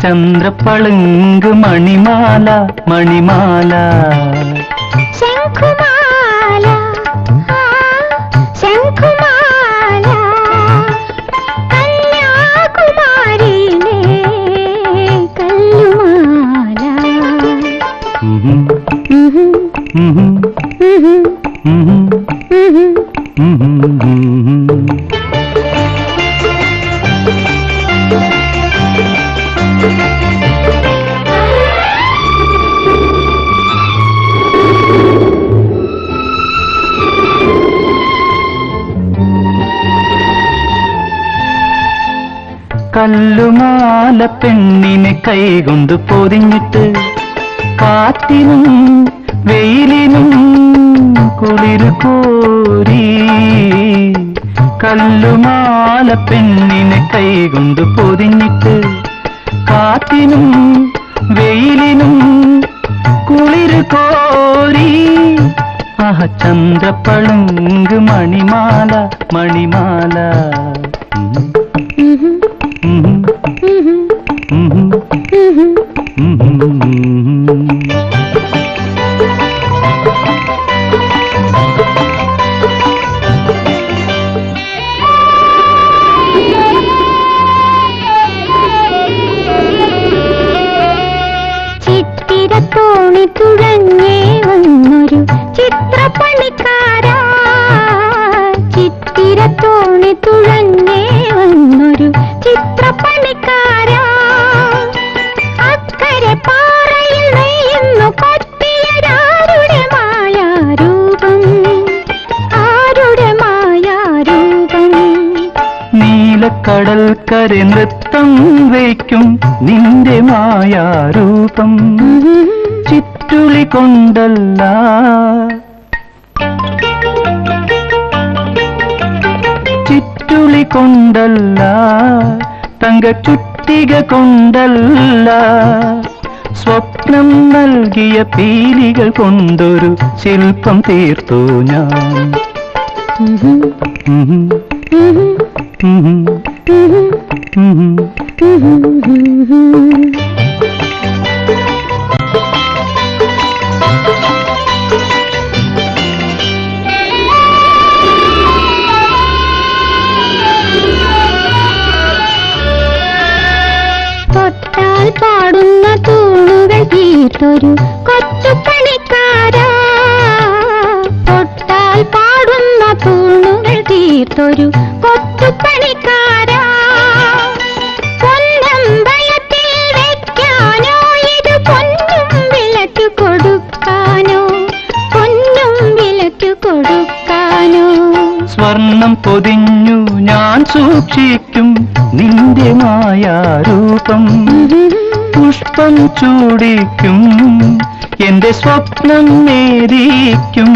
ചന്ദ്രപ്പളുങ്ക് മണിമാല മണിമാല ശംഖുമാല ശംഖുമാല കന്യാകുമാരിയിലെ കല്ലുമാല. കല്ലുമാല പെണ്ണിനെ കൈകൊണ്ട് പൊതിഞ്ഞിട്ട് കാറ്റിനും വെയിലിനും കുളിരു കോരി. കല്ലുമാല പെണ്ണിനെ കൈകൊണ്ട് പൊതിഞ്ഞിട്ട് കാറ്റിനും വെയിലിനും കുളിരു കോരി. ആഹ ചന്ദ്രപ്പളുങ്ക് മണിമാല മണിമാല. തുഴഞ്ഞേ വന്നൊരു ചിത്രപ്പണിക്കാരാ, ചിത്തിരത്തോണി തുഴഞ്ഞേ വന്നൊരു ചിത്രപ്പണിക്കാരാ, അക്കരെ പാറയിൽ നെയ്യുന്നു കൊത്തിയരാരുടെ മായാരൂപം, ആരുടെ മായാരൂപം. നീലക്കടൽക്കരെ നൃത്തം വയ്ക്കും നിന്റെ മായാരൂപം, ചിറ്റുളി കൊണ്ടല്ല ചിറ്റുളി കൊണ്ടല്ല, തങ്ക ചുറ്റിക കൊണ്ടല്ല, സ്വപ്നം നൽകിയ പീലികൾ കൊണ്ടൊരു ശില്പം തീർത്തു ഞാൻ. തൊട്ടാൽ പാടുന്ന തൂണുകൾ തീർത്തൊരു കൊച്ചുപണിക്കാരാ, തൊട്ടാൽ പാടുന്ന തൂണുകൾ തീർത്തൊരു കൊച്ചുപണിക്കാരാ, പൊന്നമ്പലത്തിൽ വെക്കാനോ ഇത് പൊന്നും വിലക്ക് കൊടുക്കാനോ, പൊന്നും വിലക്ക് കൊടുക്കാനോ. സ്വർണം പൊതിഞ്ഞു ഞാൻ സൂക്ഷിക്കും നിന്റെ മായാരൂപം, പുഷ്പം ചൂടിക്കും എന്റെ സ്വപ്നം നേദിക്കും,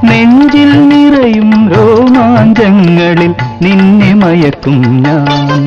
നെഞ്ചിൽ നിറയും രോമാഞ്ചങ്ങളിൽ നിന്നെ മയക്കും ഞാൻ.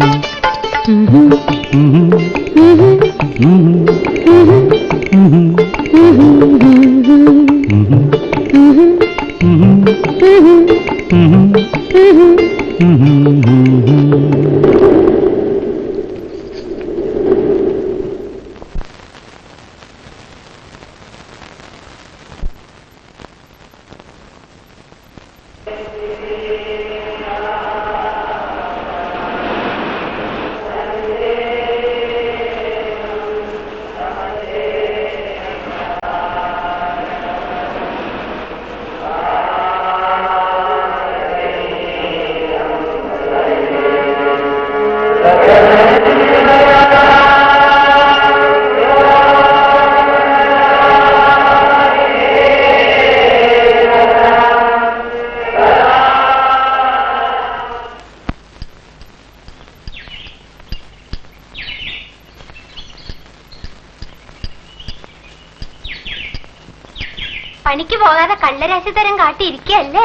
പണിക്ക് പോകാതെ കള്ളരാശിതരം കാട്ടിയിരിക്കല്ലേ?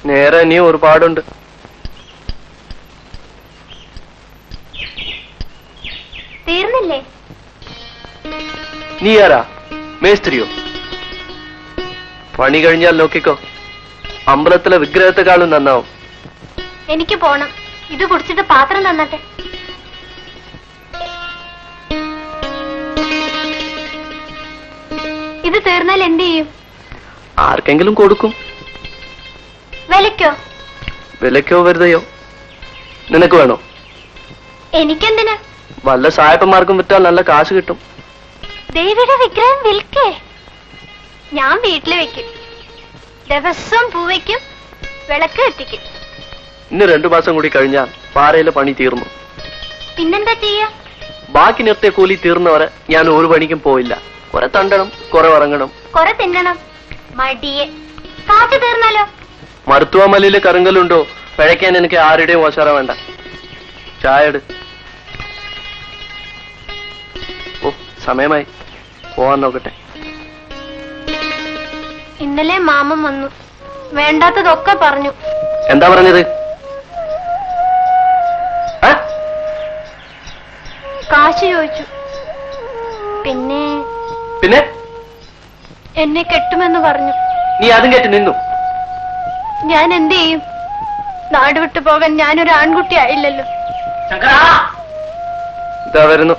നേരെ ഇനി ഒരുപാടുണ്ട്. തീർന്നില്ലേ? നീ ആരാ? മേസ്ത്രിയോ? പണി കഴിഞ്ഞാൽ നോക്കിക്കോ, അമ്പലത്തിലെ വിഗ്രഹത്തെക്കാളും നന്നാവും. എനിക്ക് പോണം. ഇത് കുടിച്ചിട്ട് പാത്രം തന്നട്ടെ. ഇത് തീർന്നാൽ എന്ത് ചെയ്യും? ആർക്കെങ്കിലും കൊടുക്കും. വിലക്കോ? വിലക്കോ വെറുതെയോ? നിനക്ക് വേണോ? എനിക്കെന്തിനാ? വല്ല സായപ്പന്മാർക്കും വിറ്റാൽ നല്ല കാശ് കിട്ടും. ദേവിയുടെ വിഗ്രഹം വിൽക്കേ? ഞാൻ വീട്ടിൽ വെക്കും. ദിവസം പൂ വയ്ക്കും, വിളക്ക് എത്തിക്കും. ഇന്ന് 2 മാസം കൂടി കഴിഞ്ഞാൽ പാറയിലെ പണി തീർന്നു. പിന്നെന്താ ചെയ്യാ? ബാക്കി നിർത്തിയ കൂലി തീർന്നവരെ ഞാൻ ഒരു പണിക്കും പോയില്ല. കുറെ തണ്ടണം, കുറെ ഉറങ്ങണം, കുറെ തിന്നണം. മടിയെ. കാറ്റ് തീർന്നാലോ? മരുത്തുവാമലയില് കറുങ്കലുണ്ടോ? പിഴയ്ക്കാൻ എനിക്ക് ആരുടെയും ഓശാറ വേണ്ട. ചായ എടു. ഓ, സമയമായി. പോവാൻ നോക്കട്ടെ. ഇന്നലെ മാമൻ വന്നു. വേണ്ടാത്തതൊക്കെ പറഞ്ഞു. എന്താ പറഞ്ഞത്? കാശ് ചോദിച്ചു. പിന്നെ പിന്നെ എന്നെ കെട്ടുമെന്ന് പറഞ്ഞു. നീ അതും കേട്ട് നിന്നു. ഞാൻ എന്ത് ചെയ്യും? നാട് വിട്ടു പോകാൻ ഞാനൊരു ആൺകുട്ടി ആയില്ലല്ലോ. ഇതാ വരുന്നു.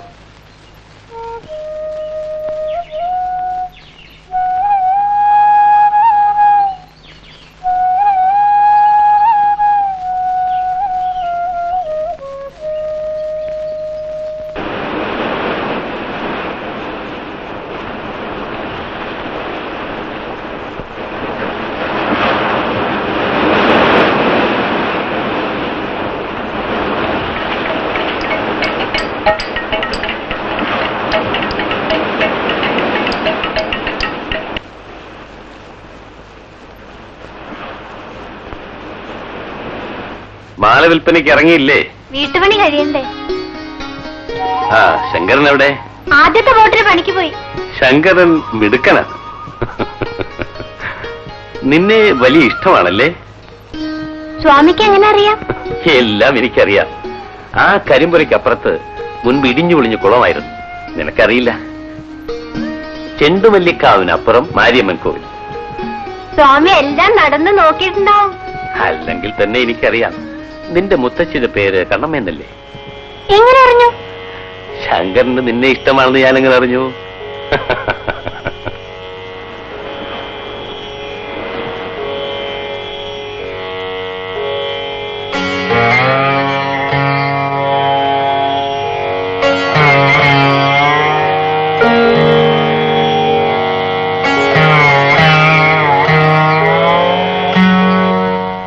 മാല വിൽപ്പനയ്ക്ക് ഇറങ്ങിയില്ലേ? വീട്ടുപണി കഴിയണ്ടേ? ആ, ശങ്കരൻ എവിടെ? ആദ്യത്തെ ബോട്ടിന് പണിക്ക് പോയി. ശങ്കരൻ മിടുക്കനാണ്. നിന്നെ വലിയ ഇഷ്ടമാണല്ലേ? സ്വാമിക്ക് എങ്ങനെ അറിയാം? എല്ലാം എനിക്കറിയാം. ആ കരിമ്പുരയ്ക്കപ്പുറത്ത് മുൻപ് ഇടിഞ്ഞു പൊളിഞ്ഞു കുളമായിരുന്നു, നിനക്കറിയില്ല. ചെണ്ടുമല്ലിക്കാവിനപ്പുറം മാരിയമ്മൻ കോവിൽ. സ്വാമി എല്ലാം നടന്ന് നോക്കിയിട്ടുണ്ടാവും. അല്ലെങ്കിൽ തന്നെ എനിക്കറിയാം. നിന്റെ മുത്തച്ഛന്റെ പേര് കണ്ണമ്മയെന്നല്ലേ? എങ്ങനെ അറിഞ്ഞു? ശങ്കരന് നിന്നെ ഇഷ്ടമാണെന്ന് ഞാനെങ്ങനെ അറിഞ്ഞു?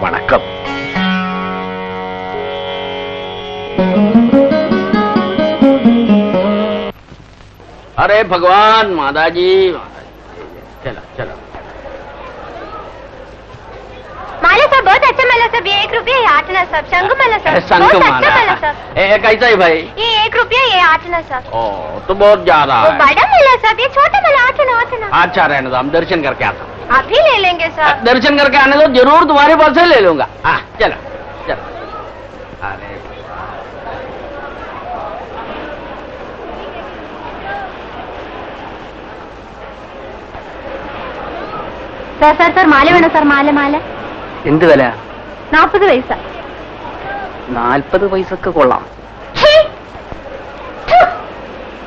വണക്കം. अरे भगवान माताजी, चलो चलो। माला साहब बहुत अच्छा माला साहब, ये 1 रुपया, ये 8 आना साहब। शंख माला साहब बहुत अच्छा माला साहब। कैसा है भाई? ये 1 रुपया, ये 8 आना साहब। ओ तो बहुत ज्यादा वो है। बड़ा माला साहब, ये छोटा माला 8 आना। अच्छा रहने दो, हम दर्शन करके आता हूँ। अभी ले लेंगे साहब। दर्शन करके आने दो, जरूर तुम्हारे पास से ले लूंगा। हाँ चलो चलो। अरे സാർ സാർ സാർ മാല വേണോ സാർ? മാല മാല എന്ത് വില? 40 പൈസ. 40 പൈസക്ക് കൊള്ളാം.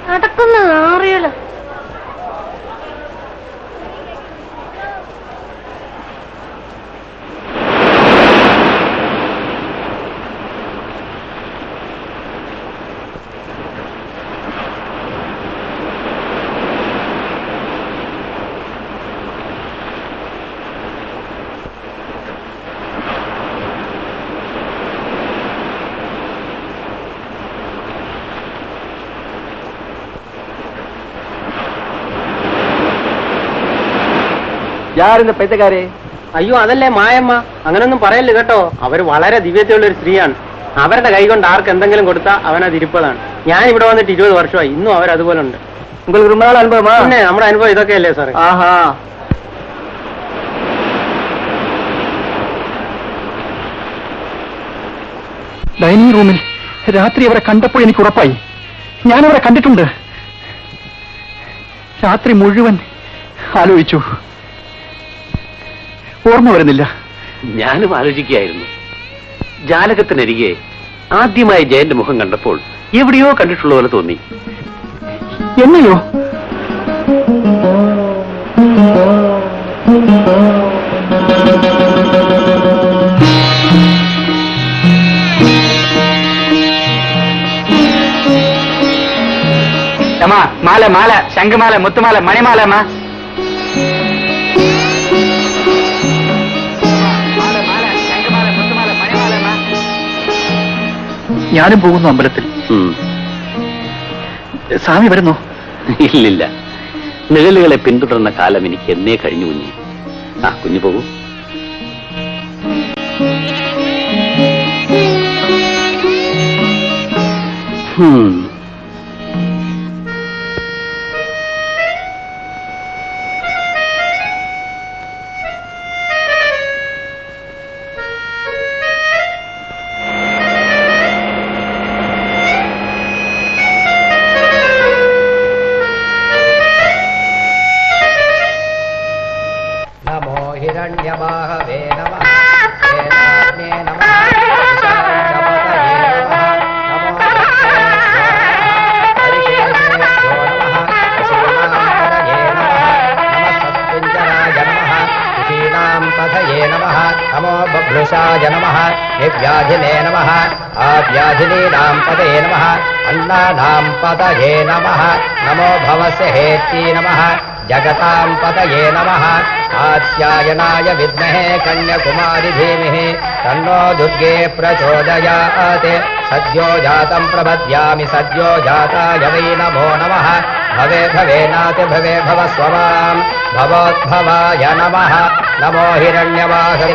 നടക്കുന്ന ആറികള്. യാറിന്റെ പൈസക്കാരെ? അയ്യോ അതല്ലേ മായമ്മ. അങ്ങനൊന്നും പറയല്ലേ കേട്ടോ. അവര് വളരെ ദിവ്യതയുള്ള ഒരു സ്ത്രീയാണ്. അവരുടെ കൈ കൊണ്ട് ആർക്ക് എന്തെങ്കിലും കൊടുത്താൽ അവനത് ഇരിപ്പതാണ്. ഞാൻ ഇവിടെ വന്നിട്ട് 20 വർഷമായി, ഇന്നും അവരതുപോലെ ഉണ്ട്. അനുഭവമാ? പിന്നെ നമ്മുടെ അനുഭവം ഇതൊക്കെയല്ലേ സാറേ. ആഹാ. ഡൈനിങ് റൂമിൽ രാത്രി അവരെ കണ്ടപ്പോൾ എനിക്ക് ഉറപ്പായി, ഞാനവരെ കണ്ടിട്ടുണ്ട്. രാത്രി മുഴുവൻ ആലോചിച്ചു, ഓർമ്മ വരുന്നില്ല. ഞാനും ആലോചിക്കുകയായിരുന്നു. ജാലകത്തിനരികെ ആദ്യമായി ജയന്റെ മുഖം കണ്ടപ്പോൾ എവിടെയോ കണ്ടിട്ടുള്ള പോലെ തോന്നി. എന്നെയോ? മാല മാല, ശംഖുമാല, മുത്തുമാല, മണിമാല. ഞാനും പോകുന്നു അമ്പലത്തിൽ. സ്വാമി വരുന്നു? ഇല്ലില്ല, നിഴലുകളെ പിന്തുടർന്ന കാലം എനിക്ക് എന്നേ കഴിഞ്ഞു കുഞ്ഞി. ആ കുഞ്ഞു പോകൂ. हिरण्यबाहवे नमः वेदाग्ने नमः विशालपतये नमः नमो हरिकेशेभ्यो नमः वसीनापतये नमः नमः सत्कुञ्जराय नमः कुशीनां पतये नमः नमो बभ्रुषाय नमः निव्याधिने नमः आव्याधिनीनां पतये नमः अन्नानां पतये नमः नमो भवस्य हेत्यै नमः जगतां पतये नमः आस्यायनाय विद्महे कन्याकुमारी धीमहि तन्नो दुर्गे प्रचोदयात् सद्यो जातं प्रपद्यामि सद्यो जाताय वै नमो नमः भवे भवेनाति भवे भव स्वमां भवोद्भवाय नमः नमो हिरण्यवाहवे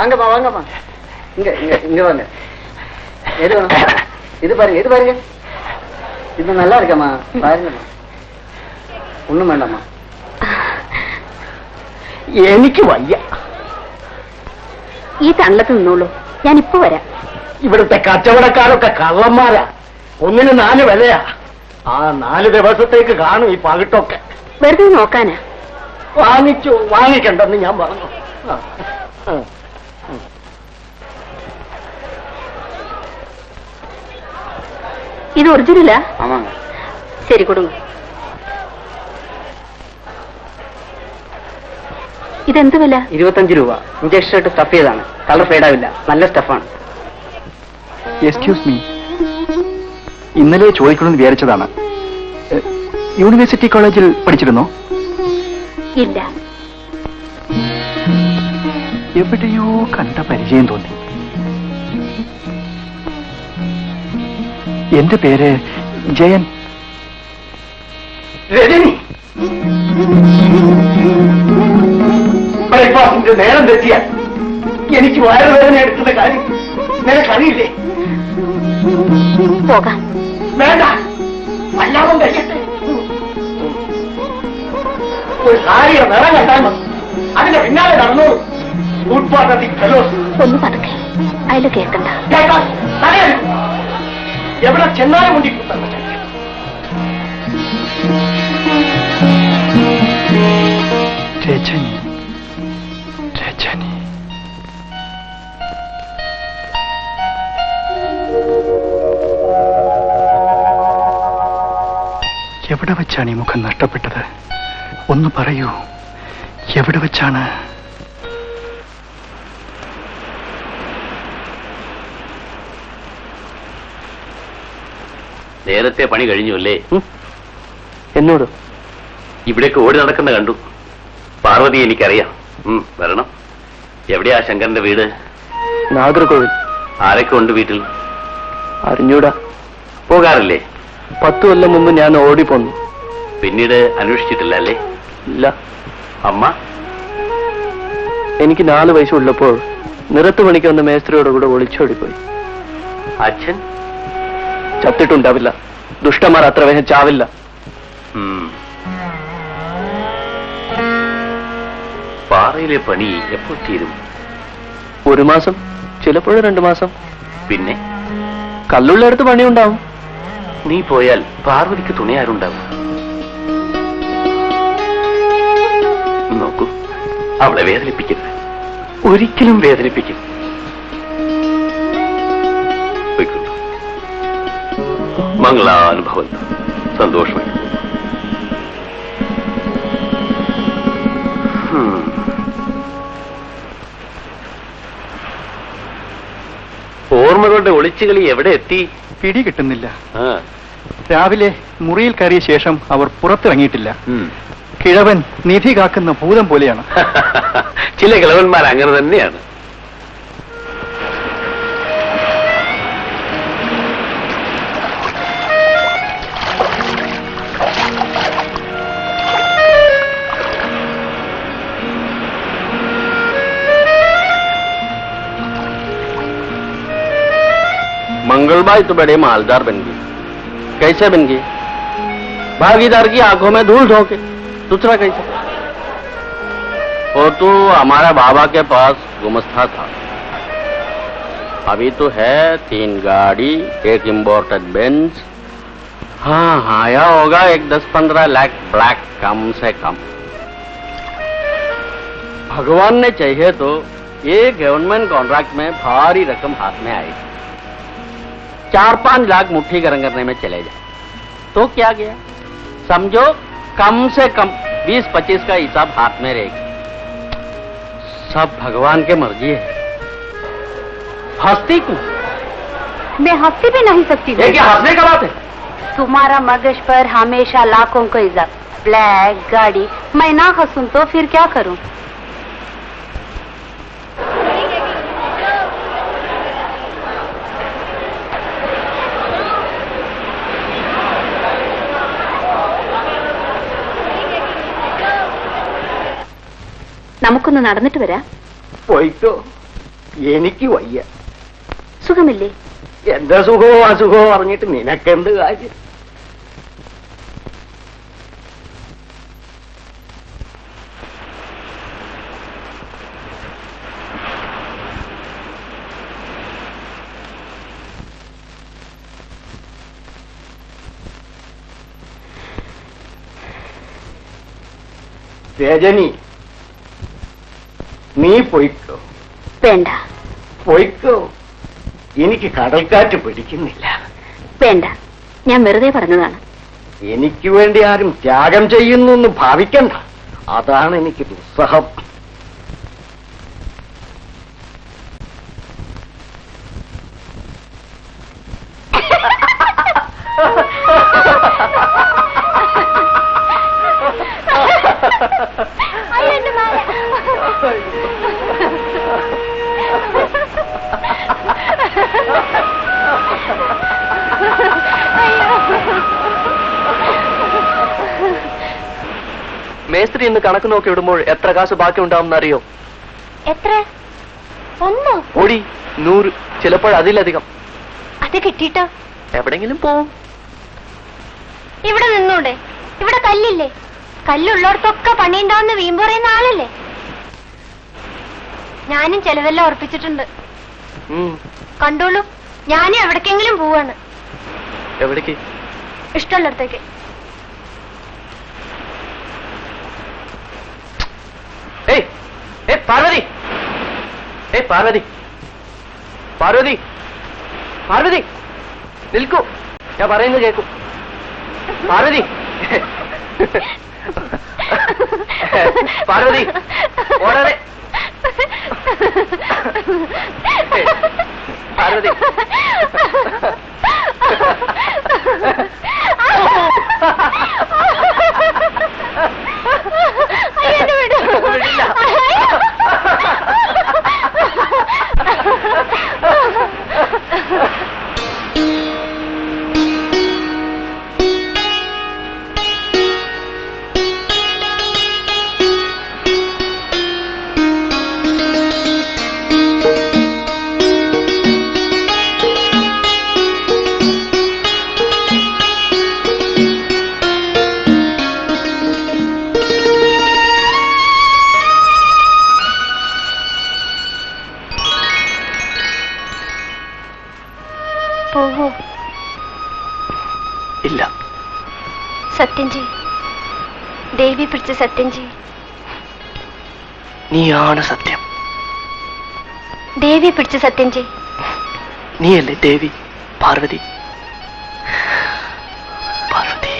வாங்கம்மா வாங்கம்மா இங்க இங்க இங்க வாங்க எது வேணும் இது பாருங்க இது பாருங்க இது நல்லா இருக்கம்மா பாருங்கம்மா ഒന്നും വേണ്ടമ്മ എനിക്ക് വയ്യ. ഈ തള്ളത്ത് നിന്നോളൂ, ഞാൻ ഇപ്പൊ വരാം. ഇവിടുത്തെ കച്ചവടക്കാരൊക്കെ കള്ളന്മാരാ. ഒന്നിന് 4 വിലയാ. ആ 4 ദിവസത്തേക്ക് കാണും ഈ പകിട്ടൊക്കെ. വെറുതെ നോക്കാനാ. വാങ്ങിച്ചു വാങ്ങിക്കണ്ടെന്ന് ഞാൻ പറഞ്ഞു. ഇത് ഒറിജിനലാ? ஆமாங்க. ശരി, കൊടുങ്ങ. ഇതെന്ത് വില? 25 രൂപ. ഇഞ്ചക്ഷൻ ഇട്ട് സ്റ്റഫ് ചെയ്താണ്. കളർ ഫേഡാവില്ല. നല്ല സ്റ്റഫാണ്. എക്സ്ക്യൂസ് മീ, ഇന്നലെ ചോദിക്കണമെന്ന് വിചാരിച്ചതാണ്. യൂണിവേഴ്സിറ്റി കോളേജിൽ പഠിച്ചിരുന്നോ? ഇല്ല. എവിടെയോ കണ്ട പരിചയം തോന്നി. എന്റെ പേര് ജയൻ. രജനി, ബ്രേക്ക്ഫാസ്റ്റിന്റെ നേരം തെറ്റിയാൽ എനിക്ക് വയറുവേദന എടുക്കുന്ന കാര്യം നിനക്കറിയില്ലേ? പോകാം. വേണ്ട, വല്ലാതെ കഴിക്കട്ടെ. ഒരു സാരിയോ നിറം കണ്ടാൽ മതി, അതിന്റെ പിന്നാലെ നടന്നോളൂ. ഫുട്പാത്തിൽ ഫെലോസ് ഒന്ന് പതുക്കെ, അയാൾ കേൾക്കണ്ട. കേൾക്കാം, തടയരുത്. എവിടെ ചെന്നാലും മുണ്ടി കുത്തണ്ട. രജനി, രജനി. എവിടെ വെച്ചാണ് ഈ മുഖം നഷ്ടപ്പെട്ടത്? ഒന്ന് പറയൂ, എവിടെ വെച്ചാണ്? നേരത്തെ പണി കഴിഞ്ഞു അല്ലേ? എന്നോട് ഇവിടേക്ക് ഓടി നടക്കുന്ന കണ്ടു. പാർവതി എനിക്കറിയാം. വരണം. എവിടെയാ ശങ്കരന്റെ വീട്? നാഗർകോവിൽ. ആരൊക്കെ ഉണ്ട് വീട്ടിൽ? അറിഞ്ഞൂടാ. പോകാറില്ലേ? 10 കൊല്ലം മുമ്പ് ഞാൻ ഓടിപ്പോന്നു. പിന്നീട് അന്വേഷിച്ചിട്ടില്ല അല്ലേ? ഇല്ല. അമ്മ? എനിക്ക് 4 വയസ്സുള്ളപ്പോൾ നിറത്ത് പണിക്ക് വന്ന മേസ്ത്രിയോട് കൂടെ ഒളിച്ചോടിപ്പോയി. അച്ഛൻ? ചത്തിട്ടുണ്ടാവില്ല. ദുഷ്ടന്മാർ അത്ര വേഗം ചാവില്ല. പാറയിലെ പണി എപ്പോൾ തീരും? 1 മാസം, ചിലപ്പോഴും 2 മാസം. പിന്നെ കല്ലുള്ളടുത്ത് പണിയുണ്ടാവും. നീ പോയാൽ പാർവതിക്ക് തുണയാരുണ്ടാവും? നോക്കൂ, അവളെ വേദനിപ്പിക്കരുത്. ഒരിക്കലും വേദനിപ്പിക്കരുത്. മംഗളാനുഭവം. സന്തോഷമായി. ഓർമ്മകളുടെ ഒളിച്ചുകളി എവിടെ എത്തി? പിടി കിട്ടുന്നില്ല. രാവിലെ മുറിയിൽ കയറിയ ശേഷം അവർ പുറത്തിറങ്ങിയിട്ടില്ല. കിഴവൻ നിധി കാക്കുന്ന ഭൂതം പോലെയാണ്. ചില കിഴവന്മാർ അങ്ങനെ തന്നെയാണ്. मंगलबाई तो बड़े मालदार बन गई. कैसे बन गई? भागीदार की आंखों में धूल झोंके. दूसरा कैसे? वो तो हमारा बाबा के पास गुमस्ता था. अभी तो है 3 गाड़ी, 1 इम्पोर्टेड बेंच. हाँ, आया होगा 10-15 लाख ब्लैक कम से कम. भगवान ने चाहिए तो ये गवर्नमेंट कॉन्ट्रैक्ट में भारी रकम हाथ में आएगी. 4-5 लाख मुट्ठी गरम करने में चले जाए तो क्या गया? समझो कम से कम 20-25 का हिसाब हाथ में रहेगा. सब भगवान के मर्जी है. हंसती क्यों? मैं हंसती भी नहीं सकती. ये क्या हंसने का बात है? तुम्हारा मगज पर हमेशा लाखों का इजाफ. ब्लैक गाड़ी. मैं ना हंसूं तो फिर क्या करूं? നമുക്കൊന്ന് നടന്നിട്ട് വരാം. പോയിക്കോ. എനിക്ക് വയ്യ. സുഖമില്ലേ? എന്റെ സുഖമോ അസുഖമോ പറഞ്ഞിട്ട് നിനക്കെന്ത് കാര്യം? രജനി, നീ പൊയ്ക്കോ. വേണ്ട. പൊയ്ക്കോ. എനിക്ക് കടൽക്കാറ്റ് പിടിക്കുന്നില്ല. വേണ്ട, ഞാൻ വെറുതെ പറഞ്ഞതാണ്. എനിക്ക് വേണ്ടി ആരും ത്യാഗം ചെയ്യുന്നു എന്ന് ഭാവിക്കണ്ട. അതാണ് എനിക്ക് ദുസ്സഹം. മേസ്ത്രി ഇന്ന് കണക്ക് നോക്കി വിടുമ്പോൾ എത്ര കാശ് ബാക്കി ഉണ്ടാവും അറിയോ? എത്ര? 1? ഓടി 100, ചിലപ്പോൾ അതിലധികം. അത് കിട്ടിട്ടോ എവിടെങ്കിലും പോവും. ഇവിടെ നിന്നൂടെ? ഇവിടെ കല്ലില്ലേ? കല്ലുള്ളോടത്തൊക്കെ പണിയുണ്ടാവുന്ന വീമ്പ് പറയുന്ന ആളല്ലേ? ഞാനും ചിലതെല്ലാം ഉറപ്പിച്ചിട്ടുണ്ട്. കണ്ടോളൂ, ഞാനും എവിടേക്കെങ്കിലും പോവാണ്. എവിടേക്ക്? ഇഷ്ടമുള്ളിടത്തേക്ക്. പാർവതി, പാർവതി, പാർവതി, പാർവതി, നിൽക്കൂ, ഞാൻ പറയുന്നത് കേൾക്കൂ. പാർവതി, പാർവതി, ഓടാതെ. പാർവതി, ഇല്ല. സത്യം ചെയ്, ദേവി പിടിച്ച് സത്യം ചെയ്. നീയാണ് സത്യം. ദേവി പിടിച്ച് സത്യം ചെയ്. നീയല്ലേ ദേവി? പാർവതി, പാർവതി.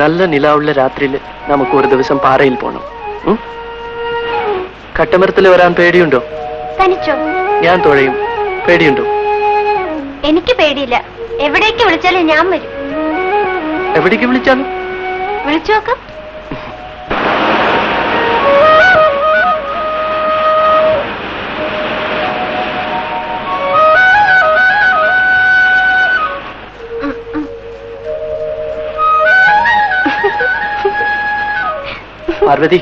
നല്ല നിലാവുള്ള രാത്രിയിൽ നമുക്ക് ഒരു ദിവസം പാറയിൽ പോണം. കട്ടമരത്തിൽ വരാൻ പേടിയുണ്ടോ? തനിച്ചോ? ഞാൻ തുഴയും. പേടിയുണ്ടോ? എനിക്ക് പേടിയില്ല. എവിടേക്ക് വിളിച്ചാലും ഞാൻ വരും. എവിടേക്ക് വിളിച്ചാലും? വിളിച്ചു നോക്കാം. പാർവതി,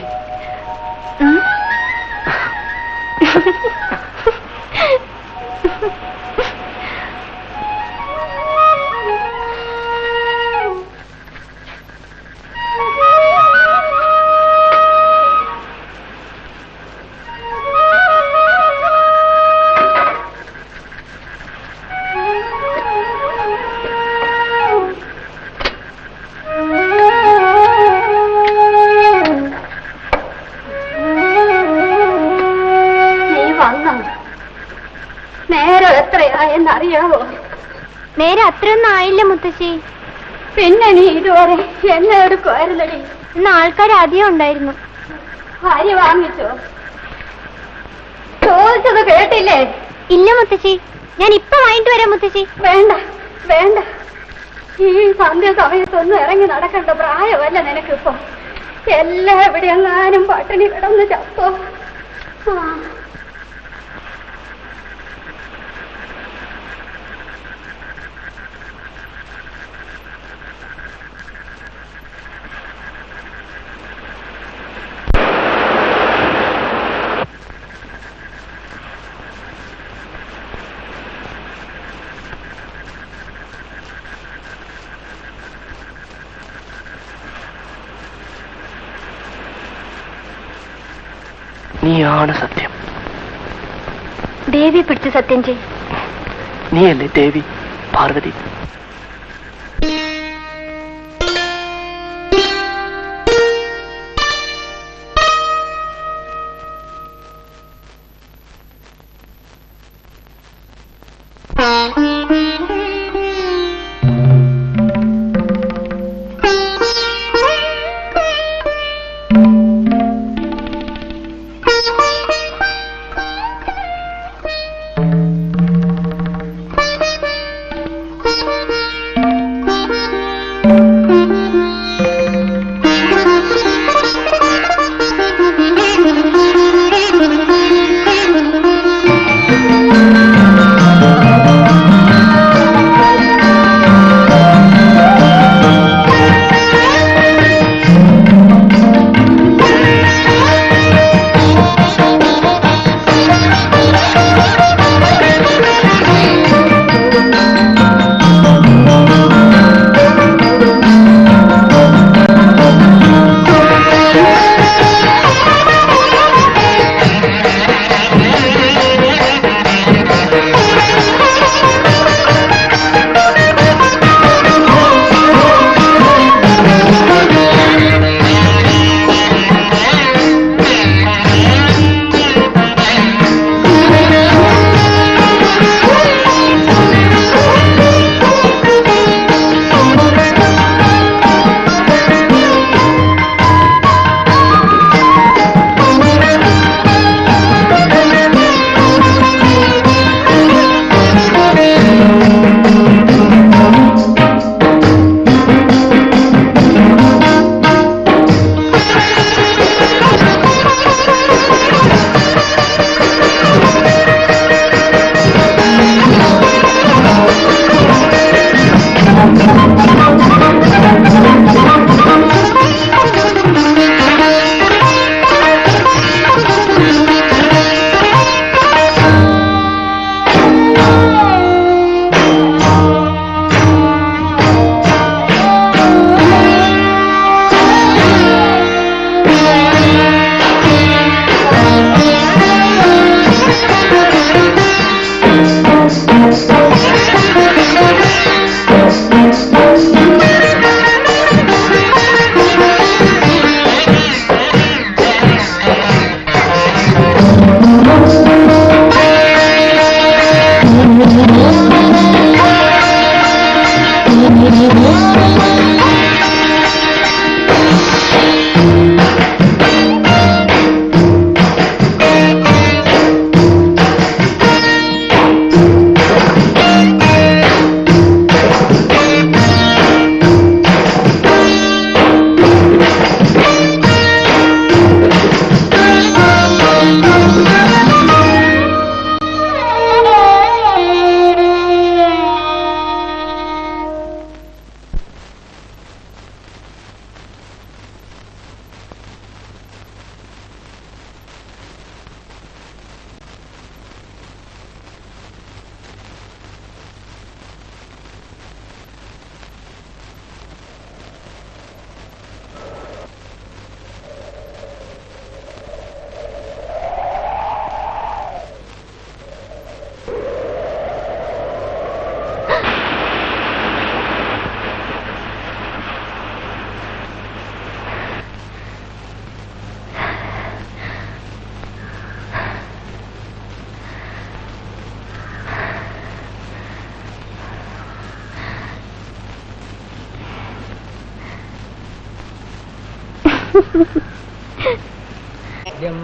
നേരം എത്രയായെന്നറിയാവോ? നേരെ അത്രയൊന്നും ആയില്ല മുത്തശ്ശി. പിന്നെ നീ ഇതുവരെ എന്നെ എടുക്കുമായിരുന്നടി. ഇന്ന് ആൾക്കാർ അധികം ഉണ്ടായിരുന്നു. ഭാര്യ വാങ്ങിച്ചോ? ചോദിച്ചത് കേട്ടില്ലേ? ഇല്ല മുത്തശ്ശി, ഞാൻ ഇപ്പൊ വാങ്ങിട്ട് വരാം മുത്തശ്ശി. വേണ്ട വേണ്ട, ഈ സന്ധ്യ സമയത്തൊന്നും ഇറങ്ങി നടക്കേണ്ട പ്രായമല്ല നിനക്കിപ്പോ. എല്ലാം എവിടെയെങ്ങാനും പട്ടിണി കിടന്ന് ചത്തോ. നീയാണ് സത്യം. ദേവി പിടിച്ച് സത്യം ചെയ്. നീയല്ലേ ദേവി പാർവതി?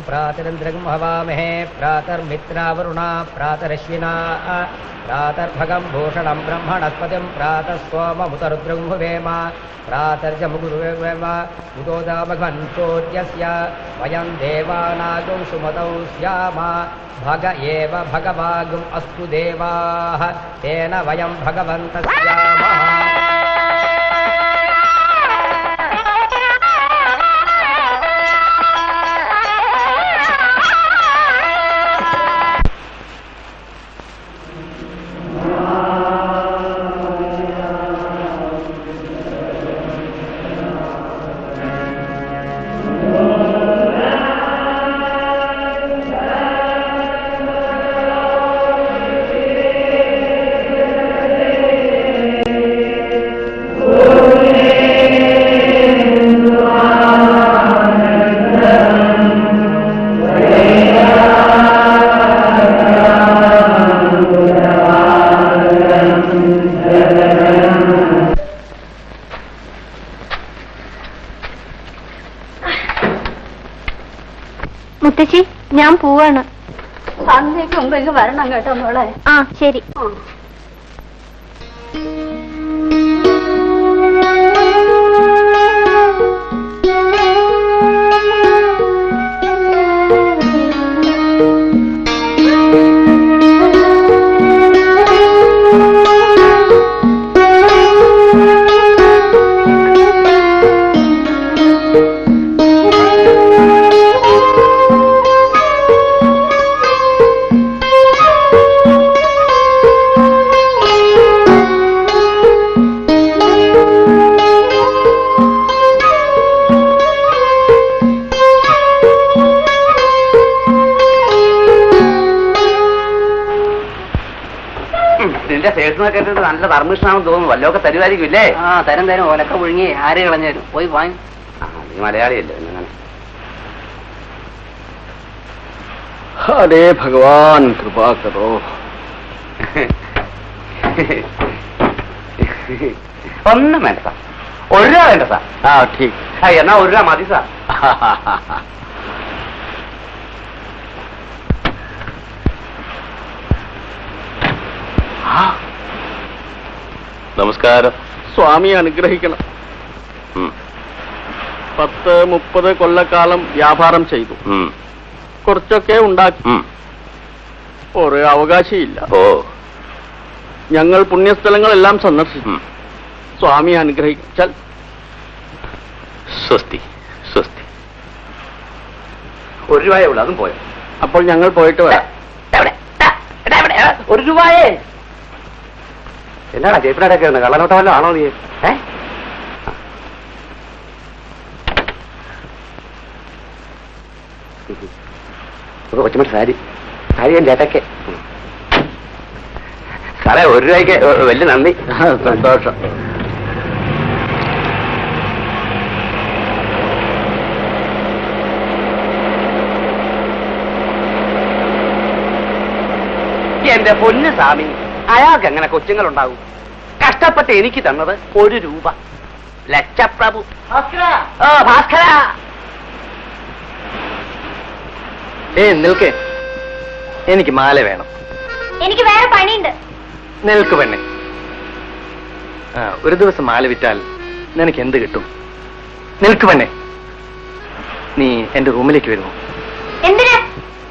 प्रातरिन्द्रं हवामहे प्रातर्मित्रावरुणा प्रातरश्विना प्रातर्भगं भूषणं ब्रह्मणस्पतिं प्रातः सोममुतरुद्रं भुवेम प्रातर्जमुगुरुवेम उदोदामघ्नोद्यस्य वयं देवानागं सुमतौ स्याम भग एव भगवागुम् अस्तु देवाः तेन वयं भगवन्तः स्यामः। ഞാൻ പോവാണ്. സന്ധ്യയ്ക്ക് മുമ്പ് ഇങ്ങ് വരണം കേട്ടോ മോളെ. ആ ശരി. നിന്റെ സേഷനൊക്കെ നല്ല പെർമിഷനാണെന്ന് തോന്നുന്നു. വല്ലതൊക്കെ തരുമായിരിക്കും ഇല്ലേ? ആ തരം തരം ഓലക്ക ഒഴുങ്ങി ആരെ കളഞ്ഞു തരും. പോയി വാങ്ങി. നീ മലയാളിയല്ലേ അങ്ങനെ. ഹരേ ഭഗവാൻ കൃപാ കരോ. ഒന്നും വേണ്ട സാർ. 1 രൂപ വേണ്ട സാർ. ആ ഠീക്ക്. എന്നാ 1 രൂപ മതി സാർ. നമസ്കാരം. സ്വാമി അനുഗ്രഹിക്കണം. 10-30 കൊല്ലക്കാലം വ്യാപാരം ചെയ്തു. കുറച്ചൊക്കെ ഉണ്ടാക്കി. ഒരു അവകാശമില്ല. ഓ, ഞങ്ങൾ പുണ്യസ്ഥലങ്ങളെല്ലാം സന്ദർശിച്ചു. സ്വാമി അനുഗ്രഹിച്ചാൽ. സ്വസ്തി സ്വസ്തി. 1 രൂപയേ ഉള്ളൂ, അതും പോയോ? അപ്പോൾ ഞങ്ങൾ പോയിട്ട് വരാം. 1 രൂപയേ. എന്നാടാ ചേപ്പിനാടൊക്കെ ഒന്ന് കള്ളനോട്ട വല്ലതും ആണോ നീ? കൊച്ചുമണി സാരി ഞാൻ ചേട്ടಕ್ಕೆ സാറേ 1 രൂപയ്ക്ക് വലിയ നന്ദി. സന്തോഷം. എന്റെ പൊന്നു സ്വാമി, അയാൾക്ക് എങ്ങനെ കൊച്ചുങ്ങളുണ്ടാവും? കഷ്ടപ്പെട്ട് എനിക്ക് തന്നത് 1 രൂപ. ലക്ഷപ്രഭു. ഓ ഭാസ്കര. നിൽക്കേ, എനിക്ക് മാല വേണം. എനിക്ക് വേറെ പണിയുണ്ട്. നിൽക്ക് പെണ്ണെ. ഒരു ദിവസം മാല വിറ്റാൽ നിനക്ക് എന്ത് കിട്ടും? നിൽക്ക് പെണ്ണെ. നീ എന്റെ റൂമിലേക്ക് വരുമോ? എന്തിനാ?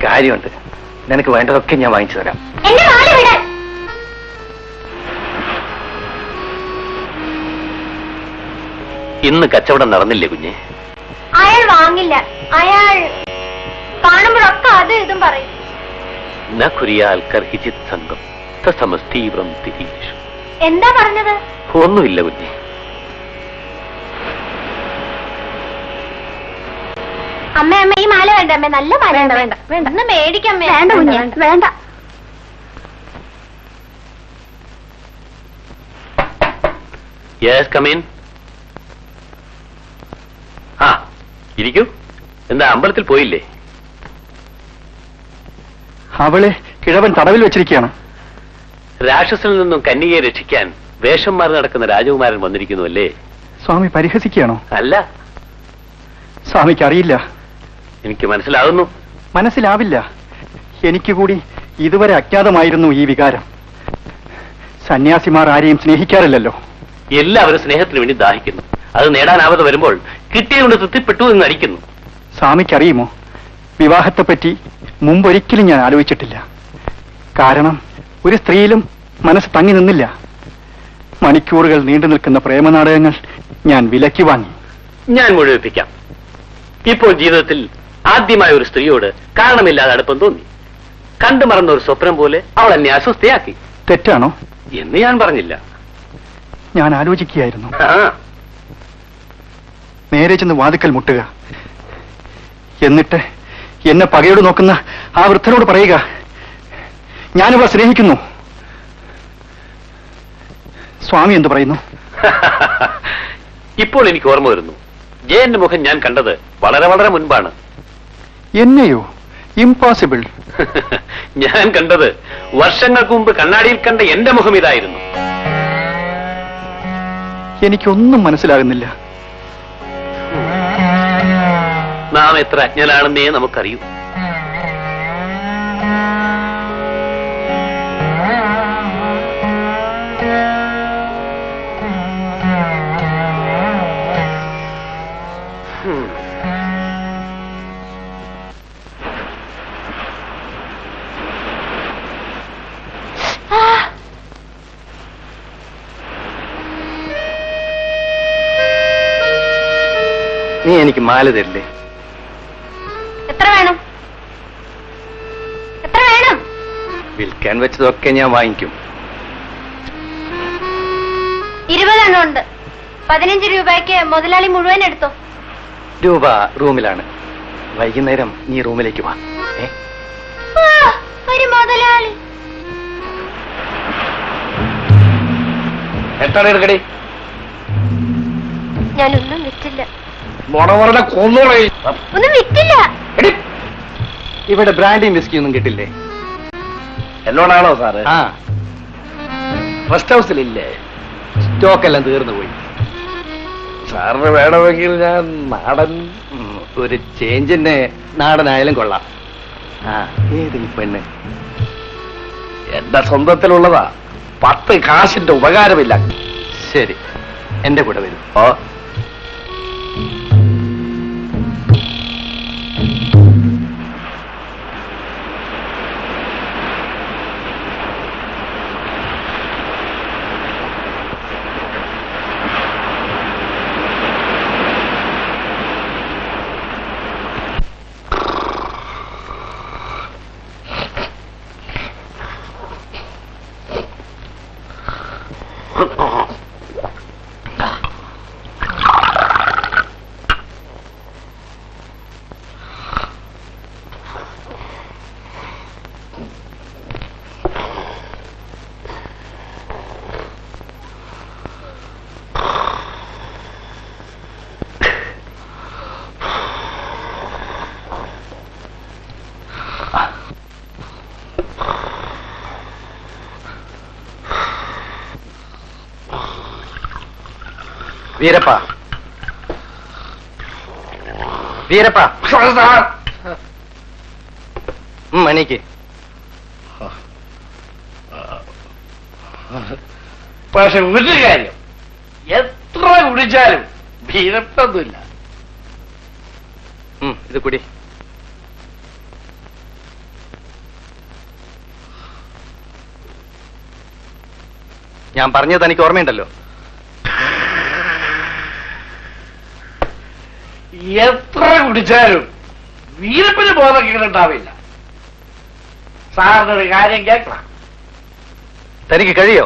കാര്യമുണ്ട്. നിനക്ക് വേണ്ടതൊക്കെ ഞാൻ വാങ്ങിച്ചു തരാം. എന്റെ മാല വിടാൻ. ഇന്ന് കച്ചവടം നടന്നില്ലേ കുഞ്ഞെ? അയാൾ വാങ്ങില്ല. അയാൾ കാണുമ്പോഴൊക്കെ അത് ഇതും പറയും. ന കുരിയാൽ കർഹിച്ചിത് സംഘം തമസ്തീവ്രം തിരീഷു. എന്താ പറഞ്ഞത്? ഒന്നുമില്ല കുഞ്ഞെ. അമ്മ ഈ മാല വേണ്ട അമ്മേ, നല്ല മാല. വേണ്ട വേണ്ട വേണ്ട, ഒന്ന് മേടിക്കമ്മേ. വേണ്ട കുഞ്ഞെ, വേണ്ട. Yes come in. ആ ഇരിക്കൂ. എന്താ അമ്പലത്തിൽ പോയില്ലേ? അവളെ കിഴവൻ തടവിൽ വെച്ചിരിക്കുകയാണ്. രാക്ഷസിൽ നിന്നും കന്യകയെ രക്ഷിക്കാൻ വേഷം മാറി നടക്കുന്ന രാജകുമാരൻ വന്നിരിക്കുന്നു അല്ലേ? സ്വാമി പരിഹസിക്കുകയാണോ? അല്ല, സ്വാമിക്ക് അറിയില്ല. എനിക്ക് മനസ്സിലാകുന്നു. മനസ്സിലാവില്ല. എനിക്ക് കൂടി ഇതുവരെ അജ്ഞാതമായിരുന്നു ഈ വികാരം. സന്യാസിമാർ ആരെയും സ്നേഹിക്കാറില്ലല്ലോ. എല്ലാവരും സ്നേഹത്തിന് വേണ്ടി ദാഹിക്കുന്നു. അത് നേടാനാവാതെ വരുമ്പോൾ കിട്ടിയതുകൊണ്ട് തൃപ്തിപ്പെട്ടു എന്ന് നടിക്കുന്നു. സ്വാമിക്കറിയുമോ, വിവാഹത്തെപ്പറ്റി മുമ്പൊരിക്കലും ഞാൻ ആലോചിച്ചിട്ടില്ല. കാരണം ഒരു സ്ത്രീയിലും മനസ്സ് തങ്ങി നിന്നില്ല. മണിക്കൂറുകൾ നീണ്ടു നിൽക്കുന്ന പ്രേമനാടകങ്ങൾ ഞാൻ വിലക്കി വാങ്ങി. ഞാൻ മുഴുവിപ്പിക്കാം. ഇപ്പോൾ ജീവിതത്തിൽ ആദ്യമായ ഒരു സ്ത്രീയോട് കാരണമില്ലാതെ അടുപ്പം തോന്നി. കണ്ടു മറന്ന ഒരു സ്വപ്നം പോലെ അവൾ എന്നെ അസ്വസ്ഥയാക്കി. തെറ്റാണോ എന്ന് ഞാൻ പറഞ്ഞില്ല. ഞാൻ ആലോചിക്കുകയായിരുന്നു. ആ, നേരെ ചെന്ന് വാതിക്കൽ മുട്ടുക. എന്നിട്ട് എന്നെ പകയോട് നോക്കുന്ന ആ വൃദ്ധനോട് പറയുക, ഞാനിവളെ സ്നേഹിക്കുന്നു. സ്വാമി എന്തു പറയുന്നു? ഇപ്പോൾ എനിക്ക് ഓർമ്മ വരുന്നു. ജയന്റെ മുഖം ഞാൻ കണ്ടത് വളരെ വളരെ മുൻപാണ്. എന്നെയോ? ഇംപോസിബിൾ. ഞാൻ കണ്ടത് വർഷങ്ങൾക്ക് മുമ്പ് കണ്ണാടിയിൽ കണ്ട എന്റെ മുഖം ഇതായിരുന്നു. എനിക്കൊന്നും മനസ്സിലാകുന്നില്ല. നാം എത്ര അജ്ഞനാണെന്നേ നമുക്കറിയൂ. നീ എനിക്ക് മാല തരില്ലേ? എത്ര വേണം? എത്ര വേണം? വിൽക്കാൻ വെച്ചതൊക്കെ ഞാൻ വാങ്ങിക്കും. 20 എണ്ണം ഉണ്ട്. 15 രൂപയ്ക്ക് മുതലാളി മുഴുവൻ എടുത്തോ. രൂപ റൂമിലാണ്. വൈകുന്നേരം നീ റൂമിലേക്ക് വാ. ഒരു മുതലാളി. എത്ര എടുക്കടി? ഞാനൊന്നും വിറ്റില്ല. കൊന്നോളെ. ഒന്നും വിറ്റില്ല. ഇവിടെ ബ്രാൻഡിയും വിസ്കി ഒന്നും കിട്ടില്ലേ? എന്നോടാണോ സാറ്? ആ, റെസ്റ്റ് ഹൗസിലില്ലേ? സ്റ്റോക്ക് എല്ലാം തീർന്നു പോയി. സാറിന് വേണമെങ്കിൽ ഞാൻ നാടൻ ഒരു ചേഞ്ചിന് നാടനായാലും കൊള്ളാം. ആ, ഏത് ഈ പെണ്ണ്? എന്റെ സ്വന്തത്തിലുള്ളതാ. 10 കാശിന്റെ ഉപകാരമില്ല. ശരി, എന്റെ കൂടെ വരും. ഓ, വീരപ്പ, വീരപ്പ, മണിക്ക്. പക്ഷെ ഒരു കാര്യം, എത്ര കുടിച്ചാലും ഭീരപ്പൊന്നുമില്ല. ഇത് കുടി. ഞാൻ പറഞ്ഞത് തനിക്ക് ഓർമ്മയുണ്ടല്ലോ. എത്ര കുടിച്ചാലും വീരപ്പന് ബോധക്കേടുണ്ടാവില്ല. സാറിനൊരു കാര്യം കേൾക്കണം. തനിക്ക് കഴിയോ?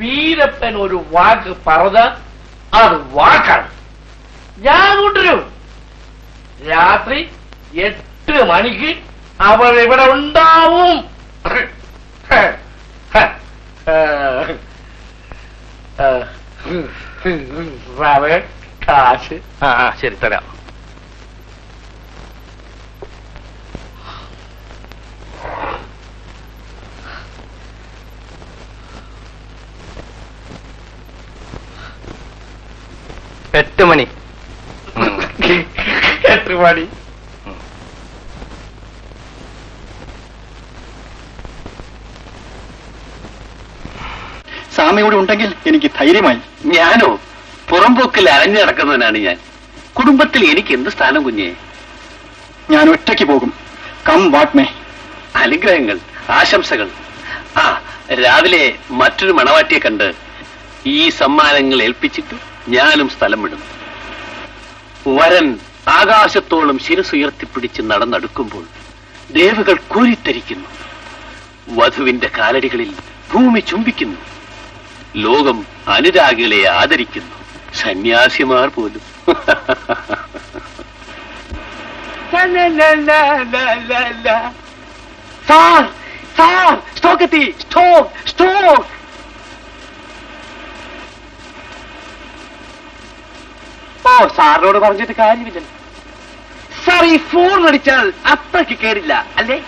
വീരപ്പൻ ഒരു വാക്ക് പറഞ്ഞ അത് വാക്കാണ്. ഞാൻ കൊണ്ടുവരും. രാത്രി 8 മണിക്ക് അവൾ ഇവിടെ ഉണ്ടാവും. കാശ്. ശരി, തരാം. എട്ട് മണി. 8 മണി. സാമ കൂടെ ഉണ്ടെങ്കിൽ എനിക്ക് ധൈര്യമായി. ഞാനോ പുറംപോക്കിൽ അരഞ്ഞു നടക്കുന്നവനാണ് ഞാൻ. കുടുംബത്തിൽ എനിക്ക് എന്ത് സ്ഥാനം കുഞ്ഞേ? ഞാൻ ഒറ്റയ്ക്ക് പോകും. Come what may. അനുഗ്രഹങ്ങൾ, ആശംസകൾ. ആ, രാവിലെ മറ്റൊരു മണവാട്ടിയെ കണ്ട് ഈ സമ്മാനങ്ങൾ ഏൽപ്പിച്ചിട്ട് ഞാനും സ്ഥലം വിടും. വരൻ ആകാശത്തോളം ശിരസുയർത്തിപ്പിടിച്ച് നടന്നെടുക്കുമ്പോൾ ദേവകൾ കോരിത്തരിക്കുന്നു. വധുവിന്റെ കാലടികളിൽ ഭൂമി ചുംബിക്കുന്നു. ലോകം അനുരാഗികളെ ആദരിക്കുന്നു. സന്യാസിമാർ പോലും. സ്റ്റോക്ക് എത്തി. സ്റ്റോക്ക്. ഓ, സാറിനോട് പറഞ്ഞിട്ട് കാര്യമില്ല. സാർ ഈ ഫോൺ അടിച്ചാൽ അത്രയ്ക്ക് കേറില്ല അല്ലേ?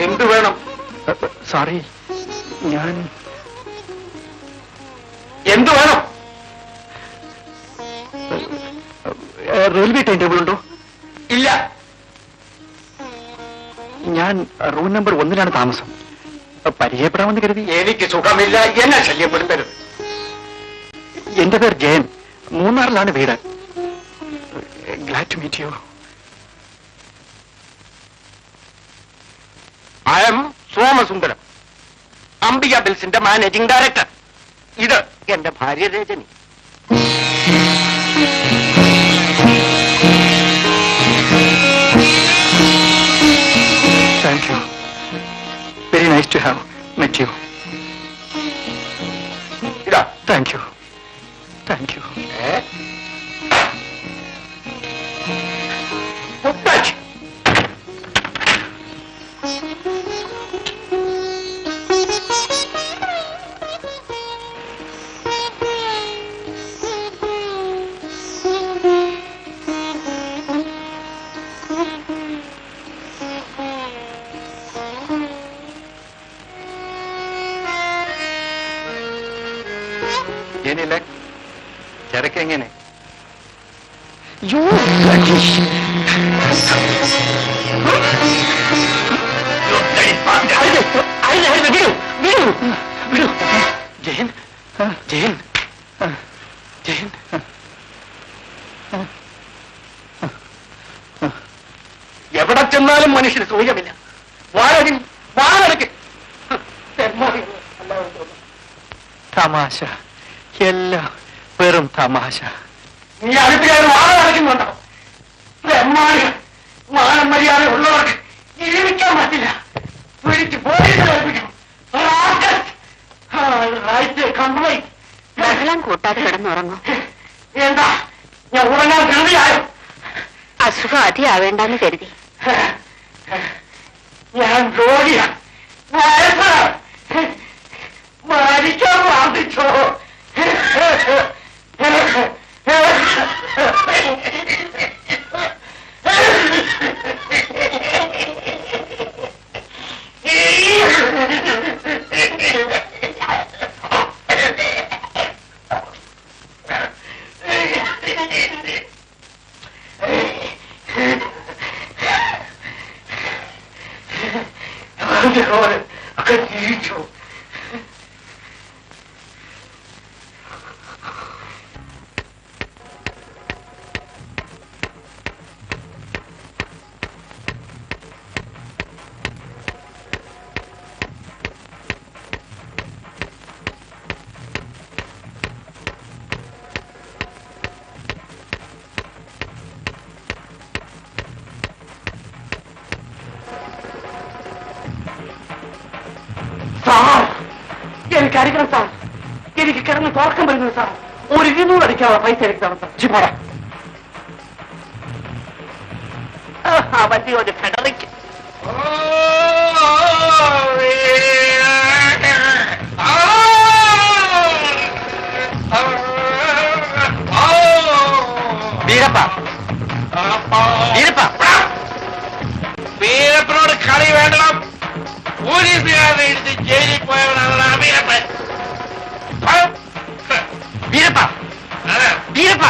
എന്തു വേണം? സോറി, ഞാൻ എന്തു വേണം? റെയിൽവേ ടൈം ടേബിൾ ഉണ്ടോ? ഇല്ല. ഞാൻ റൂം നമ്പർ 1 താമസം. പരിചയപ്പെടാമെന്ന് കരുതി. എനിക്ക് സുഖമില്ല, എന്നെ ശല്യപ്പെടുത്തരുത്. എന്റെ പേര് ജയൻ, മൂന്നാറിലാണ് വീട്. Glad to meet you. I am Somasundaram, Ambika ബിൽസിന്റെ മാനേജിംഗ് ഡയറക്ടർ. ഇത് എന്റെ ഭാര്യ Rajani. Thank you. Very nice to have met you. ഇതാ. Thank you. Thank you. മുത്തച്ഛി. ജനിലെ ചെറുക്കെങ്ങനെ? ജയൻ, ജയൻ, ജയൻ. എവിടെ ചെന്നാലും മനുഷ്യന് സൂര്യമില്ല. വാഴക്ക് തമാശ, എല്ലാം വെറും തമാശ. നീ അടുത്തുകാർ വാഴ അടയ്ക്കുന്നുണ്ടോ? മാനം മര്യാദ ഉള്ളവർക്ക് ജീവിക്കാൻ പറ്റില്ല. പിടിച്ച് പോലീസ് ഏൽപ്പിക്കണം. കംപ്ലൈന്റ്. ബഹളം കൂട്ടാതെ കിടന്നുറങ്ങും. എന്താ ഞാൻ ഉറങ്ങാൻ കരുതിയായോ? അസുഖം അധിയാവേണ്ടെന്ന് കരുതി. ഞാൻ രോഗിയാണ്, മരിക്കാൻ പ്രാർത്ഥിച്ചോ? ഒക്കെ ജീവിച്ചു. സാർ, എനിക്ക് അടിക്കണം സാർ. എനിക്ക് കിടന്ന് തുറക്കം വരുന്നത് സാർ. ഒരു 200 അടിക്കാനുള്ള പൈസ എനിക്ക് തരണം സാർ. ചിപ്പോടാ. അവന്റെ ഒരു ഫെഡറിക്ക്. വീരപ്പ, വീരപ്പ, വീരപ്പനോട് കളി വേണ്ടണം. പോലീസുകാരെ എടുത്ത് ജയിലിൽ പോയവനാണ് വീരപ്പൻ. വീരപ്പ, വീരപ്പ,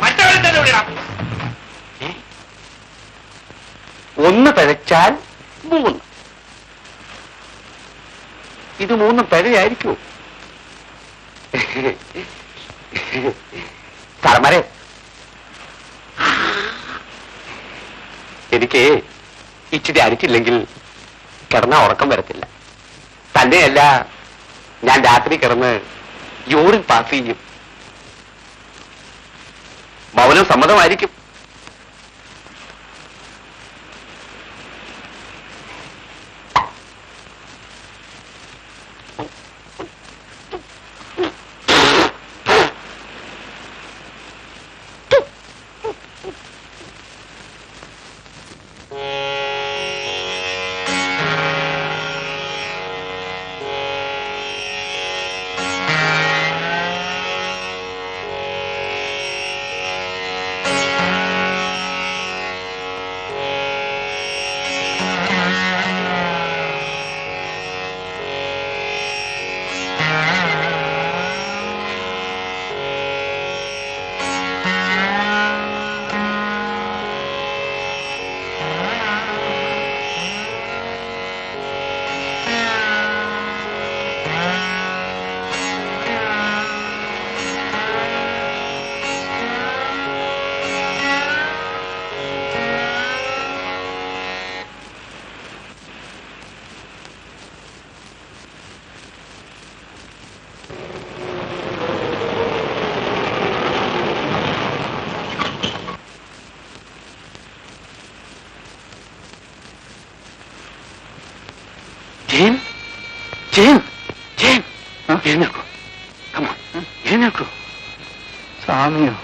മറ്റവരെ തന്നെ വിടാം. 1 പിഴച്ചാൽ 3. ഇത് 3 പിഴയായിരിക്കൂ. സാറന്മാരെ, എനിക്ക് ഇച്ചിരി അരിച്ചില്ലെങ്കിൽ കിടന്ന ഉറക്കം വരത്തില്ല. തന്നെയല്ല, ഞാൻ രാത്രി കിടന്ന് യൂറിൻ പാസ് ചെയ്യും. മൗനം സമ്മതമായിരിക്കും. ജയൻ ജയൻ എഴുന്നേൽക്കൂ, കമോൺ എഴുന്നേൽക്കൂ. സ്വാമിയോ?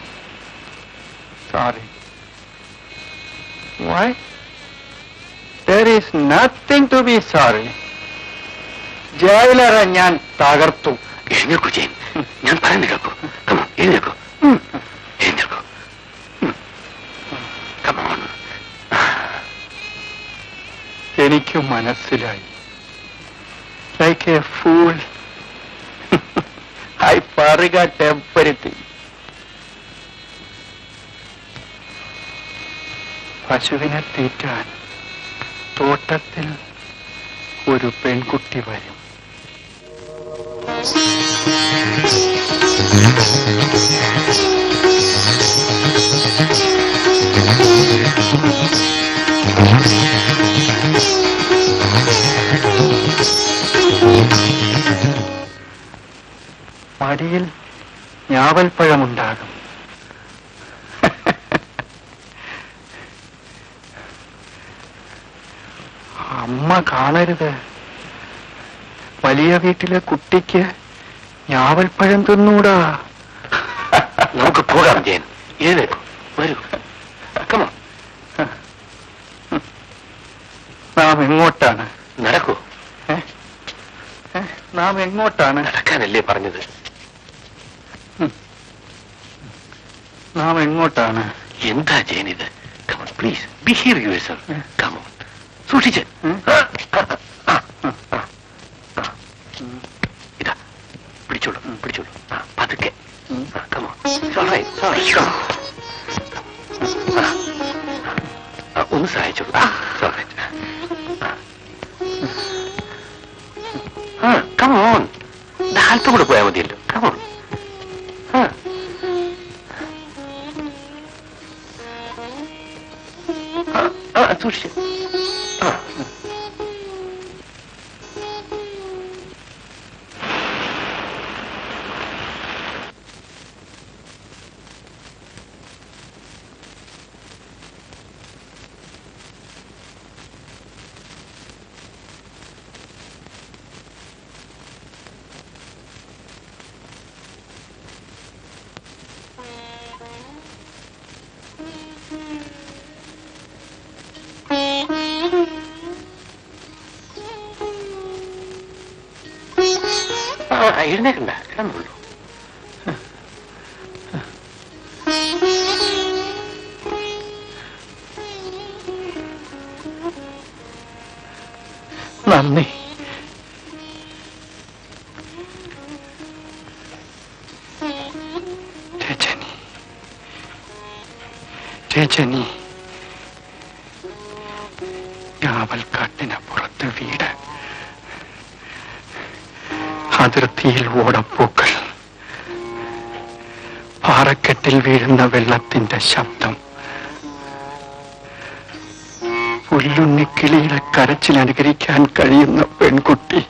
Sorry. Why? There is nothing to be sorry. ജയിലറെ ഞാൻ തകർത്തു. എഴുന്നേൽക്കൂ ജയൻ, ഞാൻ പറയുന്നത് കേൾക്കൂ. കമോൺ എഴുന്നേൽക്കൂ, എഴുന്നേൽക്കൂ. കമോൺ. എനിക്ക് മനസ്സിലായി. Like a fool, I forgot everything. പശുവിനെ തീറ്റാൻ തോട്ടത്തിൽ ഒരു പെൺകുട്ടി വരും. മടിയിൽ ഞാവൽപ്പഴമുണ്ടാകും. അമ്മ കാണരുത്. വലിയ വീട്ടിലെ കുട്ടിക്ക് ഞാവൽപ്പഴം തിന്നൂടാ. നമുക്ക് പോകാം ജയൻ, എഴുന്നേൽക്കൂ, വരൂ. കമോൺ. നാം എങ്ങോട്ടാണ്? നടക്കൂ. നാം എങ്ങോട്ടാണ്? നടക്കാനല്ലേ പറഞ്ഞത്? നാം എങ്ങോട്ടാണ്? എന്താ ജയൻ ഇത്? Come on please, behave yourself. Come on, സൂക്ഷിച്ച്. ഇതാ പിടിച്ചോളൂ, പിടിച്ചോളൂ. പതുക്കെ. കമോൺ. ഒന്ന് സഹായിച്ചോളൂ. കമോൺ, അല്പം കൂടെ പോയാൽ മതിയല്ലോ. കമോൺ. സൂക്ഷിച്ച്. എഴുന്നേക്കണ്ട, കിടന്നുള്ളൂ. നന്ദി. രജനി, ഞാവൽക്കാട്ടിനപ്പുറത്ത് വീട്, അതിർത്തിയിൽ ഓടപ്പൂക്കൾ, പാറക്കെട്ടിൽ വീഴുന്ന വെള്ളത്തിന്റെ ശബ്ദം, പുല്ലുണ്ണിക്കിളിയുടെ കരച്ചിൽ അനുകരിക്കാൻ കഴിയുന്ന പെൺകുട്ടി.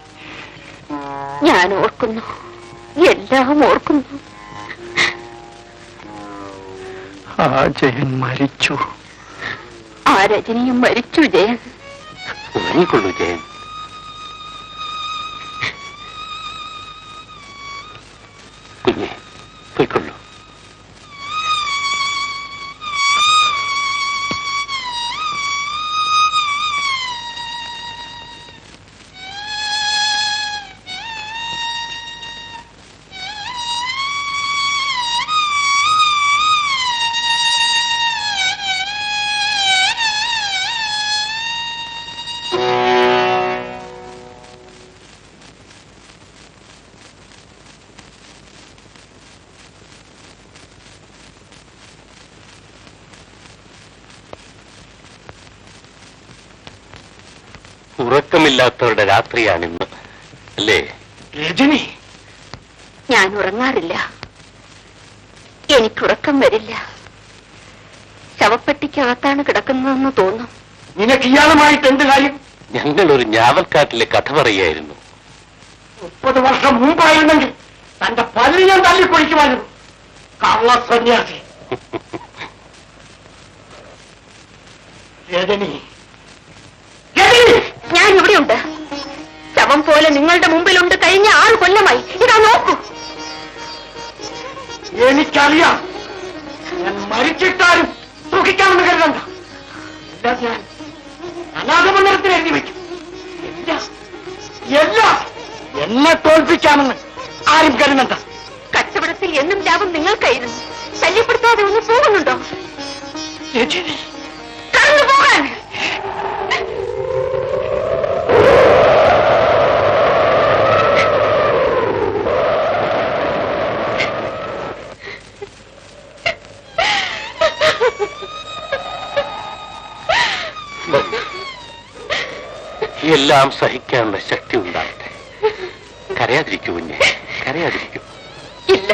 ഞാൻ ഓർക്കുന്നു, എല്ലാം ഓർക്കുന്നു. ആ ജയൻ മരിച്ചു. ആ രജനിയും മരിച്ചു ജയൻ. ഉറങ്ങിക്കൊള്ളൂ ജയൻ. കുഞ്ഞെ പോയിക്കൊള്ളൂ. ഉറക്കമില്ലാത്തവരുടെ രാത്രിയാണിന്ന്, അല്ലേ രജനി? ഞാൻ ഉറങ്ങാറില്ല, എനിക്കുറക്കം വരില്ല. ശവപ്പെട്ടിക്കകത്താണ് കിടക്കുന്നതെന്ന് തോന്നും. നിനക്ക് ഇയാളുമായിട്ട് എന്ത് കാര്യം? ഞങ്ങൾ ഒരു ഞാവൽക്കാട്ടിലെ കഥ പറയുകയായിരുന്നു. 30 വർഷം മുമ്പായിരുന്നെങ്കിൽ തന്റെ പല്ല് ഞാൻ തല്ലിപ്പൊളിക്കുമായിരുന്നു. കള്ള സന്യാസി. രജനി, ഞാൻ ഇവിടെയുണ്ട്. ശവം പോലെ നിങ്ങളുടെ മുമ്പിലുണ്ട് കഴിഞ്ഞ 6 കൊല്ലമായി. ഇതാ നോക്കൂ. എനിക്കറിയാം, ഞാൻ മരിച്ചിട്ടാലും സുഖിക്കാമെന്ന് കരുതണ്ട. ഞാൻ അനാഥമന്ദിരത്തിൽ എഴുതി വയ്ക്കും. എല്ലാം എന്നെ തോൽപ്പിക്കാമെന്ന് ആരും കരുതണ്ട. കച്ചവടത്തിൽ എന്നും ലാഭം നിങ്ങൾക്കായിരുന്നു. ശല്യപ്പെടുത്താതെ ഒന്ന് പോകുന്നുണ്ടോ? കടന്നു പോകാൻ. എല്ലാം സഹിക്കാനുള്ള ശക്തി ഉണ്ടാകട്ടെ. കരയാതിരിക്കൂ കുഞ്ഞെ, കരയാതിരിക്കൂ. ഇല്ല,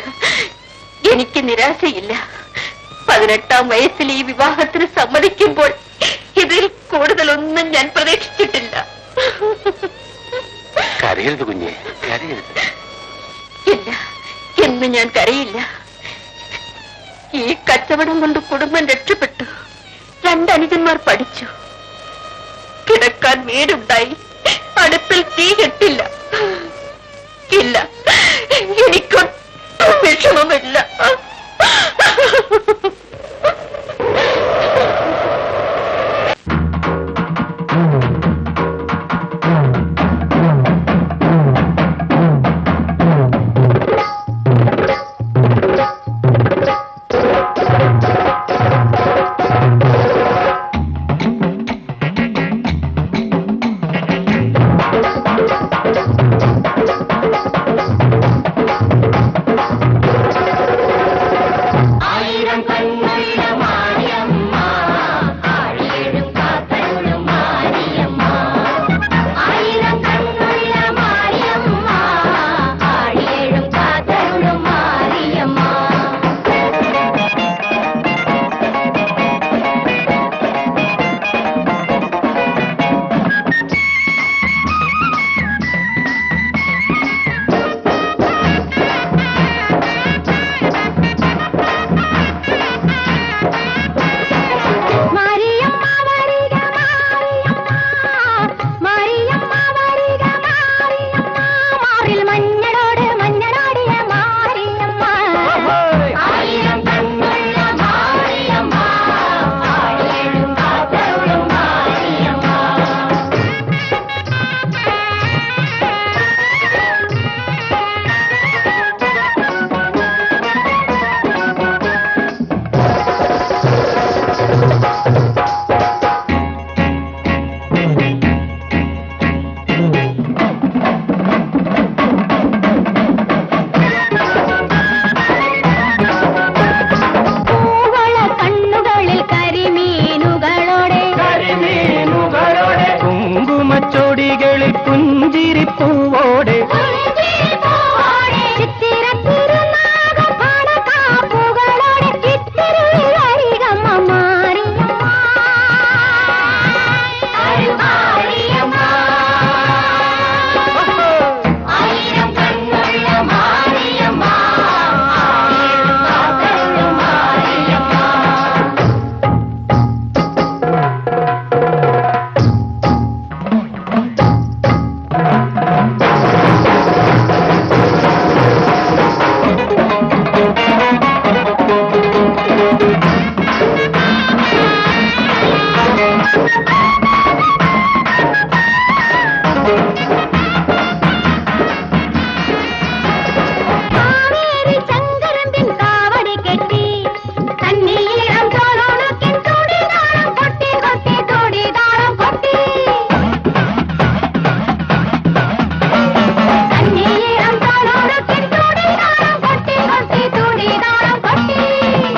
എനിക്ക് നിരാശയില്ല. 18-ാം വയസ്സിൽ ഈ വിവാഹത്തിന് സമ്മതിക്കുമ്പോൾ ഇതിൽ കൂടുതലൊന്നും ഞാൻ പ്രതീക്ഷിച്ചിട്ടില്ല. കരയരുത് കുഞ്ഞെ, കരയരുത്. ഇല്ല, എന്ന് ഞാൻ കരയില്ല. ഈ കച്ചവടം കൊണ്ട് കുടുംബം രക്ഷപ്പെട്ടു. 2 അനുജന്മാർ പഠിച്ചു. കിടക്കാൻ വീടുണ്ടായി. അടുപ്പിൽ തീ കെട്ടില്ല. ഇല്ല, എനിക്കൊട്ടും വിഷമമില്ല.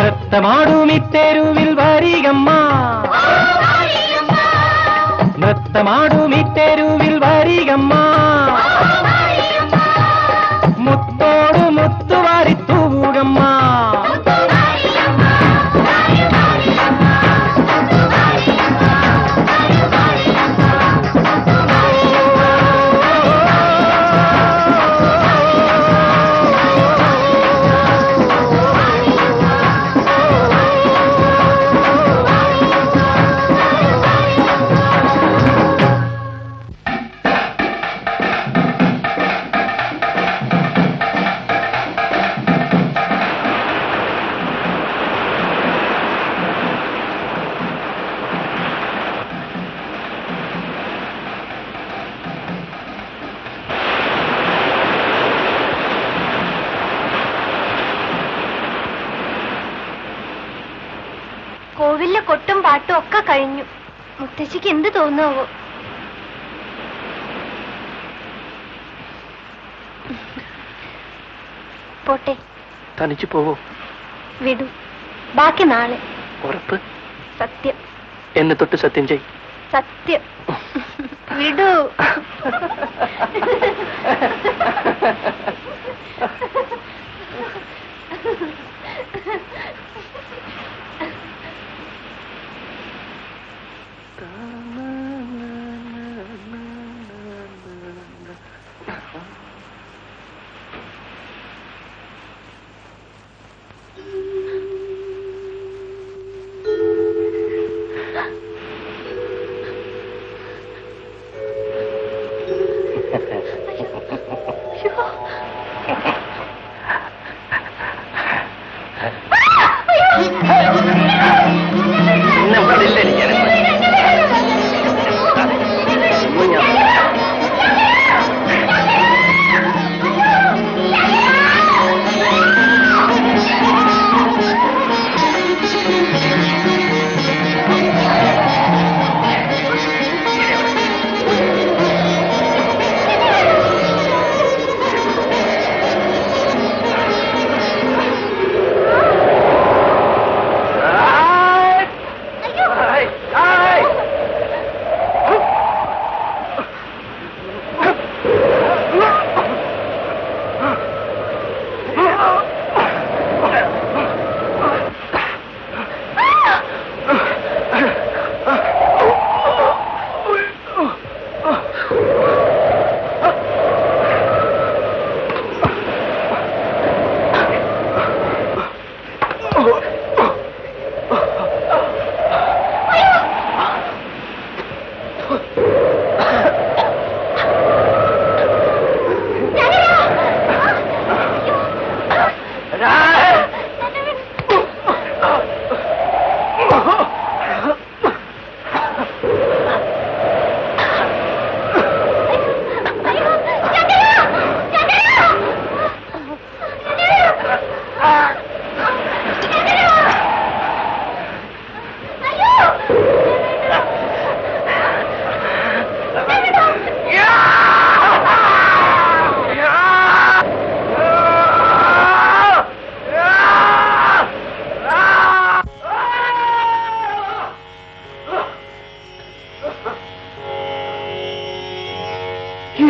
നൃത്തമാടുമിത്തെരുവിൽ വരികമ്മ, നൃത്തമാടുമിത്തെരുവിൽ വരികമ്മ, മുത്തോട് മുത്തുവാരി തൂവുകമ്മ. പാട്ടും ഒക്കെ കഴിഞ്ഞു. മുത്തശ്ശിക്ക് എന്ത് തോന്നുവോ? പോട്ടെ. തനിച്ചു പോവോ? വിടൂ. ബാക്കി നാളെ. ഉറപ്പ്? സത്യം. എന്നെ തൊട്ട് സത്യം ചെയ്. സത്യം. വിടൂ.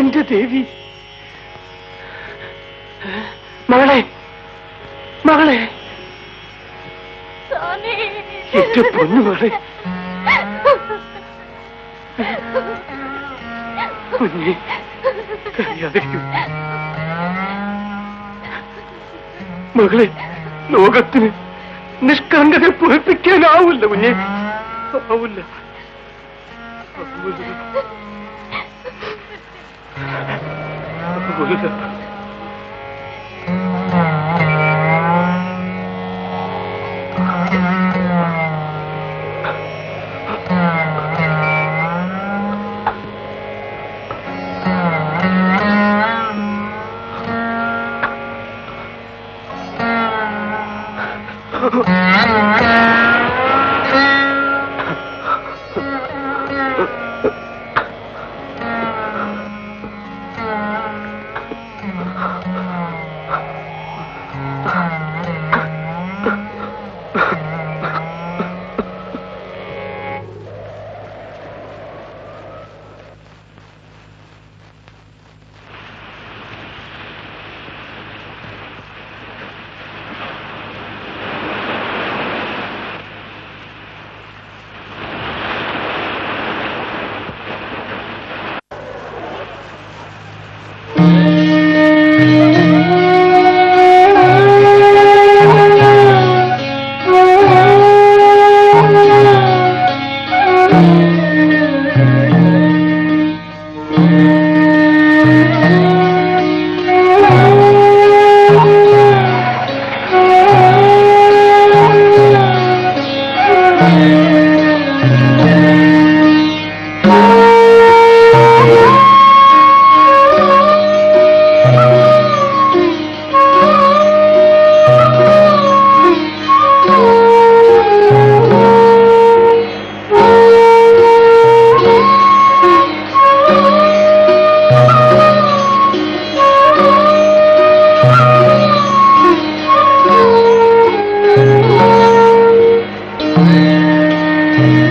എന്റെ ദേവി, മകളെ, മകളെ, എന്റെ പൊന്നു മകളെ, കുഞ്ഞെ കരയാതിരിക്കൂ. മകളെ, ലോകത്തിന് നിഷ്കളങ്കത പൊഴിപ്പിക്കാനാവില്ല കുഞ്ഞെ, ആവില്ല. ും